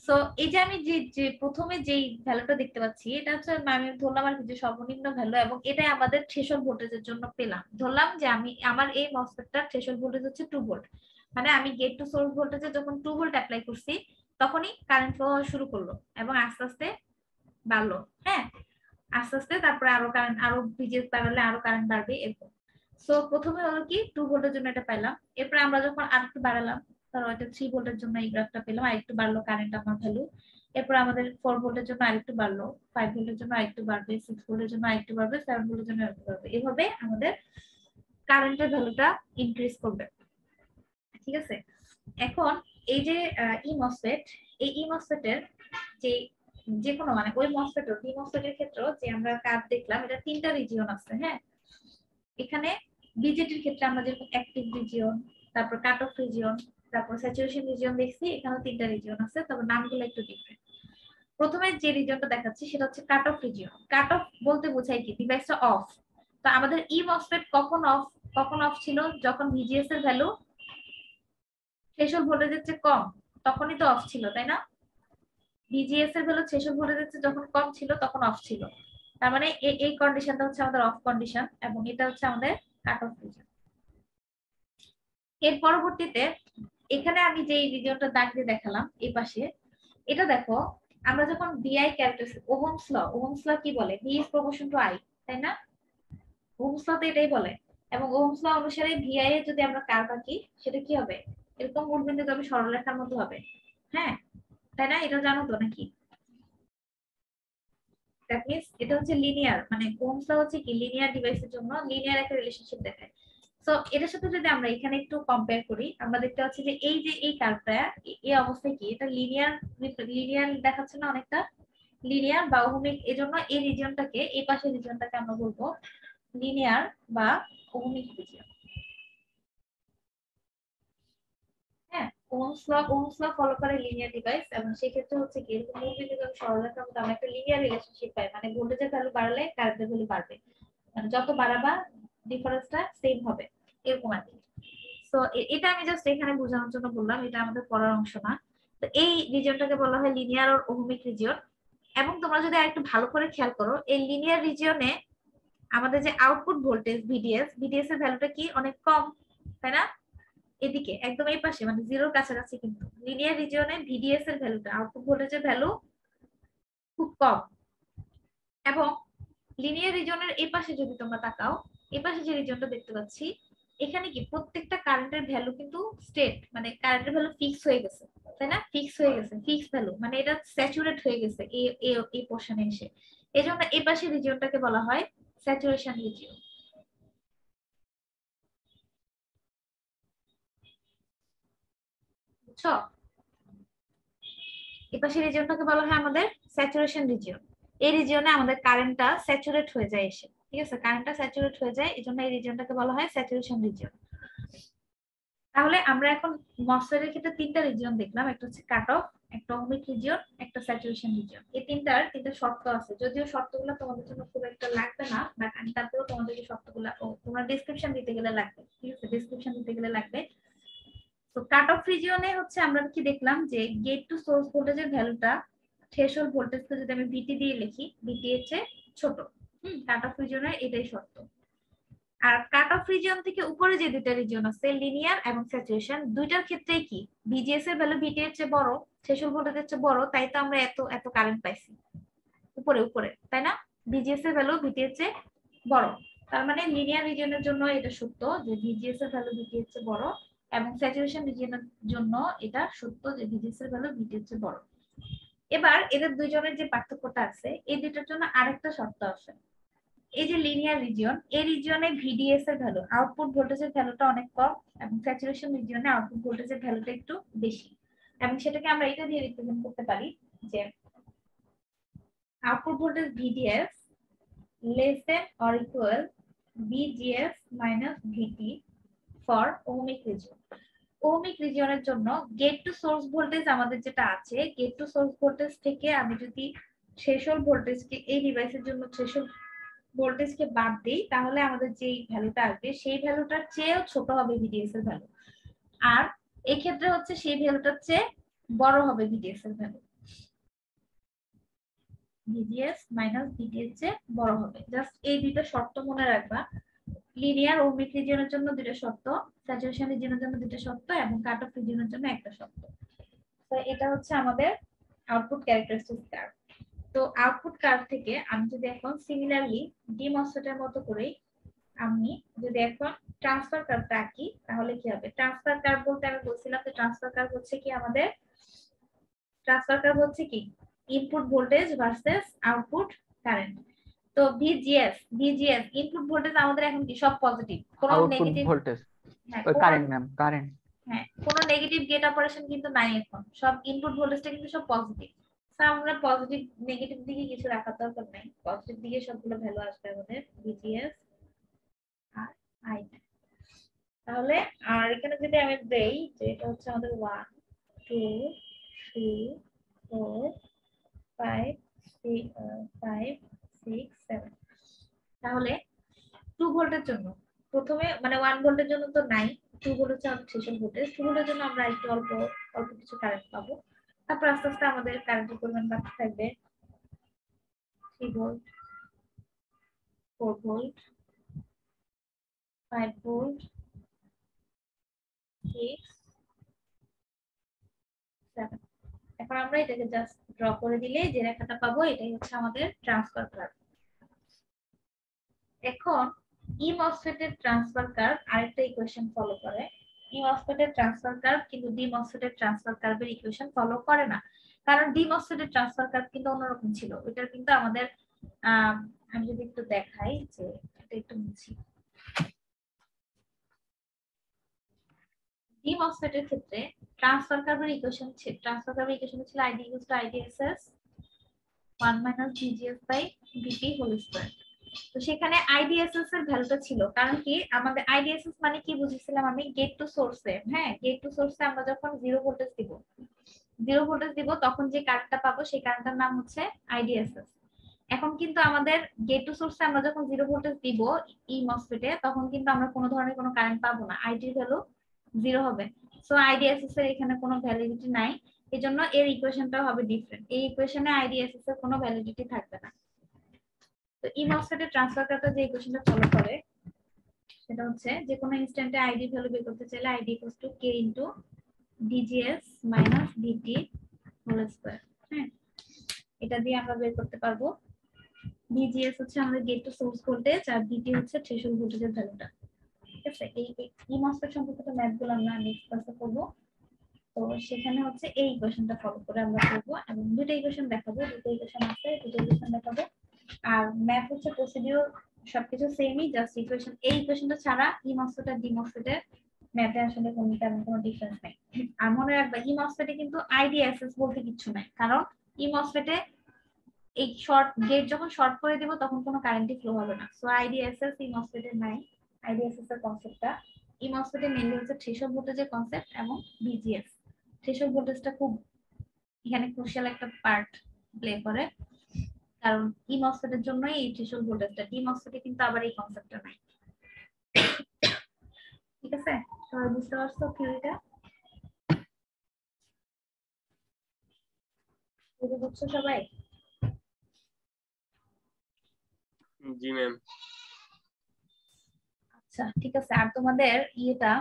সো এই যে আমি যে প্রথমে যেই ভ্যালুটা দেখতে পাচ্ছি এটা হচ্ছে আমি ধরলাম আর কি যে সর্বনিম্ন ভ্যালু, এবং এটাই আমাদের থ্রেশহোল্ড ভোল্টেজের জন্য পেলাম। ধরলাম যে আমার এই মসফেটটার থ্রেশহোল্ড ভোল্টেজ হচ্ছে 2 ভোল্ট, মানে আমি গেট টু সোর্স ভোল্টেজে যখন 2 ভোল্ট অ্যাপ্লাই করছি তখনই কারেন্ট ফ্লো শুরু করলো এবং আস্তে আস্তে বাড়লো। হ্যাঁ, আস্তে আস্তে তারপরে আরো কারেন্ট, আরো ভিজিএস বাড়ালে আরো কারেন্ট বাড়বে এরকম। সো প্রথমে হলো কি 2 ভোল্টের জন্য এটা পাইলাম, এরপরে আমরা যখন আরেকটু বাড়ালাম ধরো এটা 3 ভোল্টের জন্য এই গ্রাফটা পেলাম, আরেকটু বাড়লো কারেন্ট আমার ভ্যালু। এরপর আমাদের 4 ভোল্টের জন্য আরেকটু বাড়লো, 5 ভোল্টের জন্য আরেকটু বাড়বে, 6 ভোল্টের জন্য আরেকটু বাড়বে, 7 ভোল্টের জন্য আরেকটু বাড়বে। এভাবে আমাদের কারেন্টের ভ্যালুটা ইনক্রিজ করবে। ঠিক আছে, এখন এই যে ইমসফেট, এই ইমসফেটের যে কোনো মানে ওই মসফেটের ডিমসফেটের ক্ষেত্রে যে আমরা কাজ দেখলাম এটা 3টা রিজিয়ন আছে। হ্যাঁ, এখানে বিজেটির ক্ষেত্রে আমরা যেরকম অ্যাক্টিভ রিজিয়ন, তারপর কাট অফ রিজিয়ন, তারপর স্যাচুরেশন রিজিয়ন দেখছি, এখানেও 3টা রিজিয়ন আছে, তবে নামগুলো একটু ডিফারেন্ট। প্রথমে যে রিজিয়নটা দেখাচ্ছি সেটা হচ্ছে cut off region. Cut off বলতে বোঝায় কি ডিভাইসটা অফ। তো আমাদের ই মসফেট কখন অফ ছিল? যখন ভিজিএস এর ভ্যালু থ্রেশহোল্ড ভোল্টেজের চেয়ে কম, তখনই তো অফ ছিল, তাই না? ভিজিএস এর ভ্যালু থ্রেশহোল্ড ভোল্টেজের চেয়ে যখন কম ছিল তখন অফ ছিল। তার মানে এই কন্ডিশনটা হচ্ছে আমাদের অফ কন্ডিশন, এবং এটা হচ্ছে আমাদের কাট অফ রিজিয়ন। এর পরবর্তীতে এখানে আমি যে রিজিয়নটা দাগ দিয়ে দেখালাম এই পাশে, এটা দেখো আমরা যখন ভিআই ক্যালকুলেশন ওহমস ল কি বলে? V is proportion two I, তাই না? ওহমস ল তো এটাই বলে, এবং ওহমস ল অনুসারে ভিআই এর যদি আমরা কার্ভ আঁকি সেটা কি হবে? এরকম মূলবিন্দুগামী সরলরেখার মতো হবে। হ্যাঁ, তাই না? এটা জানো তো নাকি? দ্যাট মিন্স এটা হচ্ছে লিনিয়ার, মানে ওহমস ল হচ্ছে কি লিনিয়ার ডিভাইসের জন্য লিনিয়ার একটা রিলেশনশিপ দেখায়। সো এটার সাথে যদি আমরা এখানে একটু কম্পেয়ার করি, আমরা দেখতে পাচ্ছি যে এই কার্ভটা এই অবস্থায় কি এটা লিনিয়ার দেখাচ্ছে না? অনেকটা লিনিয়ার বা ওহমিক। এজন্য এই রিজিয়নটাকে, এই পাশের রিজিয়নটাকে আমরা বলবো লিনিয়ার বা ওহমিক রিজিয়ন। হ্যাঁ, ওহমস ল ফলো করে লিনিয়ার ডিভাইস, এবং সেই ক্ষেত্রে হচ্ছে কি এরকম মূলবিন্দুগামী সরলরেখার মধ্যে আমরা একটা লিনিয়ার রিলেশনশিপ পাই, মানে ভোল্টেজের ভ্যালু বাড়লে কারেন্টের ভ্যালু বাড়বে, মানে যত বাড়াবা ডিফারেন্সটা সেম হবে, এরকম আর কি। সো এটা আমি জাস্ট এখানে বোঝানোর জন্য বললাম, এটা আমাদের পড়ার অংশ না। তো এই রিজিয়নটাকে বলা হয় লিনিয়ার আর ওহমিক রিজিয়ন। এবং তোমরা যদি আরেকটু ভালো করে খেয়াল করো, এই লিনিয়ার রিজিয়নে আমাদের যে আউটপুট ভোল্টেজ ভিডিএস এর ভ্যালুটা কি অনেক কম, তাই না? এদিকে একদম এই পাশে মানে জিরোর কাছাকাছি, কিন্তু লিনিয়ার রিজিয়নে ভিডিএস এর ভ্যালুটা আউটপুট ভোল্টেজের ভ্যালু খুব কম। এবং লিনিয়ার রিজিয়নের এই পাশে যদি তোমরা তাকাও, এই পাশে যে রিজিয়নটা দেখতে পাচ্ছি এখানে কি প্রত্যেকটা কারেন্টের ভ্যালু কিন্তু স্টেট, মানে কারেন্টের ভ্যালু ফিক্স হয়ে গেছে, তাই না? ফিক্স হয়ে গেছে, ফিক্স ভ্যালু, মানে এটা স্যাচুরেট হয়ে গেছে এই পোরশনে এসে। এজন্য এই পাশে রিজিয়নটাকে বলা হয় স্যাচুরেশন রিজিয়ন। বুঝছো? এই পাশে রিজিয়নটাকে বলা হয় আমাদের স্যাচুরেশন রিজিয়ন। এই রিজিয়নে আমাদের কারেন্টটা স্যাচুরেট হয়ে যায় এসে, ঠিক আছে? কারেন্টটা স্যাচুরেট হয়ে যায়, এজন্য এই রিজিয়নটাকে বলা হয় স্যাচুরেশন রিজিয়ন। তাহলে আমরা এখন মসফেটের ক্ষেত্রে 3টা রিজিয়ন দেখলাম, একটা হচ্ছে কাট অফ, একটা ওহমিক রিজিয়ন, একটা স্যাচুরেশন রিজিয়ন। এই তিনটা শর্ত আছে, যদিও শর্তগুলো তোমাদের জন্য খুব একটা লাগবে না, বাট আমি তারপরেও তোমাদেরকে শর্তগুলো তোমরা ডেসক্রিপশন দিতে গেলে লাগবে, ঠিক আছে? ডেসক্রিপশন দিতে গেলে লাগবে। তো কাট অফ রিজিয়নে হচ্ছে আমরা কি দেখলাম যে গেট টু সোর্স ভোল্টেজের ভ্যালুটা থ্রেশহোল্ড ভোল্টেজকে যদি আমি ভিটি দিয়ে লিখি, ভিটি এর চেয়ে ছোট। কাট অফ রিজিয়নের এটাই শর্ত। আর কাট অফ রিজিয়ন থেকে উপরে যে দুইটা রিজিয়ন আছে লিনিয়ার এবং স্যাচুরেশন, দুইটার ক্ষেত্রেই কি ভিজিএস এর ভ্যালু ভিটি এর চেয়ে বড়, থ্রেশহোল্ড ভোল্টেজের চেয়ে বড়, তাই তো আমরা এত কারেন্ট পাইছি উপরে, তাই না? ভিজিএস এর ভ্যালু ভিটি এর চেয়ে বড়, তার মানে লিনিয়ার রিজিয়নের জন্য এটা সত্য যে ভিজিএস এর ভ্যালু ভিটি এর চেয়ে বড়, এবং স্যাচুরেশন রিজিয়নের জন্য এটা সত্য যে ভিজিএস এর ভ্যালু ভিটি এর চেয়ে বড়। এবার এদের দুইজনের যে পার্থক্যটা আছে, এই দুইটার জন্য আরেকটা শর্ত আছে। এই যে লিনিয়ার রিজিয়ন, এই রিজিয়নে ভিডিএস এর ভ্যালু আউটপুট ভোল্টেজের ভ্যালুটা অনেক কম, এবং স্যাচুরেশন রিজিয়নে আউটপুট ভোল্টেজের ভ্যালুটা একটু বেশি। এবং সেটাকে আমরা এটা দিয়ে রিপ্রেজেন্ট করতে পারি যে output voltage VDS less than or equal VGS minus VT for ohmic region. ohmic regionের জন্য গেট টু সোর্স ভোল্টেজ আমাদের যেটা আছে, গেট টু সোর্স ভোল্টেজ থেকে আমি যদি থ্রেশহোল্ড ভোল্টেজকে এই ডিভাইসের জন্য থ্রেশহোল্ড ভোল্টেজকে বাদ দিই, তাহলে আমাদের যে ভ্যালুটা আসবে সেই ভ্যালুটার চেয়েও ছোট হবে ভিডিএস এর ভ্যালু, আর এই ক্ষেত্রে হচ্ছে সেই ভ্যালুটার চেয়ে বড় হবে ভিডিএস এর ভ্যালু। ভিজিএস মাইনাস ভিটি এর চেয়ে বড় হবে। জাস্ট এই দুইটা শর্ত মনে রাখবা। লিনিয়ার ওমিক রিজিয়নের জন্য দুইটা শর্ত, স্যাচুরেশন রিজিয়নের জন্য দুইটা শর্ত এবং কাট অফ রিজিয়নের জন্য একটা শর্ত। তো এটা হচ্ছে আমাদের আউটপুট ক্যারেক্টারিস্টিক কার্ভ। তো আউটপুট কার্ভ থেকে আমি যদি এখন সিমিলারলি ডিমসফেটের মতো করেই আমি যদি এখন ট্রান্সফার কার্ভটা আঁকি তাহলে কি হবে? ট্রান্সফার কার্ভ বলতে আমি বলছিলাম যে ট্রান্সফার কার্ভ হচ্ছে কি আমাদের ট্রান্সফার কার্ভ হচ্ছে কি input voltage versus output current. তো ভিজিএস ইনপুট ভোল্টেজ আমাদের এখন কি সব পজিটিভ, কোনো আউটপুট নেগেটিভ ভোল্টেজ হ্যাঁ ওই কারেন্ট ম্যাম কারেন্ট হ্যাঁ কোনো নেগেটিভ গেট অপারেশন কিন্তু নাই, এখন সব ইনপুট ভোল্টেজটা কিন্তু সব পজিটিভ। সো আমরা পজিটিভ নেগেটিভ দিকে কিছু রাখার দরকার নাই, পজিটিভ দিকে সবগুলো ভ্যালু আসবে আমাদের ভিজিএস আর আই। তাহলে আর এখানে যদি আমি দেই যে এটা হচ্ছে আমাদের 1 2 3 4 5 6 7, তাহলে 2 ভোল্টের জন্য প্রথমে মানে 1 ভোল্টের জন্য তো নাই, 2 ভোল্ট হচ্ছে আমাদের থ্রেশহোল্ড ভোল্টেজ। 2 ভোল্টের জন্য আমরা একটু অল্প অল্প কিছু কারেন্ট পাবো, তারপর আস্তে আস্তে আমাদের কারেন্টের পরিমাণ বাড়তে থাকবে। 3 ভোল্ট 4 ভোল্ট 5 ভোল্ট 6 7। এখন আমরা এটাকে জাস্ট ড্র করে দিলে যে রেখাটা পাবো এটাই হচ্ছে আমাদের ট্রান্সফার কার্ভ। এখন ই মসফেট এর ট্রান্সফার কার্ভ আরেকটা ইকুয়েশন ফলো করে। ই মসফেট এর ট্রান্সফার কার্ভ কিন্তু ডি মসফেট এর ট্রান্সফার কার্ভের ইকুয়েশন ফলো করে না, কারণ ডি মসফেট এর ট্রান্সফার কার্ভ কিন্তু অন্যরকম ছিল। ওইটার কিন্তু আমাদের আমি যদি একটু দেখাই যে এটা একটু মুছি। ডি মসফেট এর ক্ষেত্রে ট্রান্সফার কার্ভের ইকুয়েশন ছিল ছিল ID equals to IDSS 1 minus VGS by VT whole square. তো সেখানে আইডিএসএস এর ভ্যালুটা ছিল, কারণ কি আমাদের আইডিএসএস মানে কি বুঝেছিলাম আমি গেট টু সোর্সে, হ্যাঁ গেট টু সোর্সে আমরা যখন 0 ভোল্টেজ দিব তখন যে কারেন্টটা পাবো সেই কারেন্টটার নাম হচ্ছে আইডিএসএস। এখন কিন্তু আমাদের গেট টু সোর্সে আমরা যখন 0 ভোল্টেজ দিব ই মসফেটে তখন কিন্তু আমরা কোনো ধরনের কোনো কারেন্ট পাবো না, আইডির ভ্যালু 0 হবে। সো আইডিএসএস এর এখানে কোনো ভ্যালিডিটি নাই, এজন্য এর ইকুয়েশনটাও হবে ডিফারেন্ট। এই ইকুয়েশনে আইডিএসএস এর কোনো ভ্যালিডিটি থাকবে না। তো ই মসফেটের ট্রান্সফার কার্ভটা যে ইকুয়েশনটা ফলো করে সেটা হচ্ছে যে কোনো ইনস্ট্যান্টে আইডি ভ্যালু বের করতে চাইলে ID equals to K into VGS minus VT whole square. হ্যাঁ এটা দিয়ে আমরা বের করতে পারবো। ভিজিএস হচ্ছে আমাদের গেট টু সোর্স ভোল্টেজ আর ভিটি হচ্ছে থ্রেশহোল্ড ভোল্টেজের ভ্যালুটা। ঠিক আছে, এই ই মসফেট সম্পর্কিত ম্যাথগুলো আমরা নেক্সট ক্লাসে করব। তো সেখানে হচ্ছে এই ইকুয়েশনটা ফলো করে আমরা করব এবং দুটো ইকুয়েশন দেখাবো, দুটো ইকুয়েশন দেখাবো। আর ম্যাথ হচ্ছে প্রসিডিউর সবকিছু সেমই, জাস্ট ইকুয়েশন এই ইকুয়েশনটা ছাড়া ই মসফেট আর ডি মসফেটের ম্যাথে আসলে কোনো ডিফারেন্স নাই। আর মনে রাখবা ই মসফেটে কিন্তু আইডিএসএস বলতে কিছু নাই, কারণ ই মসফেটে এই শর্ট গেট যখন শর্ট করে দিব তখন কোনো কারেন্টই ফ্লো হবে না। সো আইডিএসএস ই মসফেটে নাই, আইডিএসএস এর কনসেপ্টটা ই মসফেটে মেইনলি হচ্ছে থ্রেশহোল্ড ভোল্টেজের কনসেপ্ট এবং ভিজিএস। থ্রেশহোল্ড ভোল্টেজটা খুব এখানে ক্রুশিয়াল একটা পার্ট প্লে করে, কারণ ই মসফেটের জন্যই এই থ্রেশহোল্ড ভোল্টেজটা, ডি মসফেটে কিন্তু আবার এই কনসেপ্টটা নাই। ঠিক আছে, সবাই বুঝতে পারছো থিওরিটা? বুঝছো সবাই? জি ম্যাম। আচ্ছা ঠিক আছে, আর তোমাদের ইয়েটা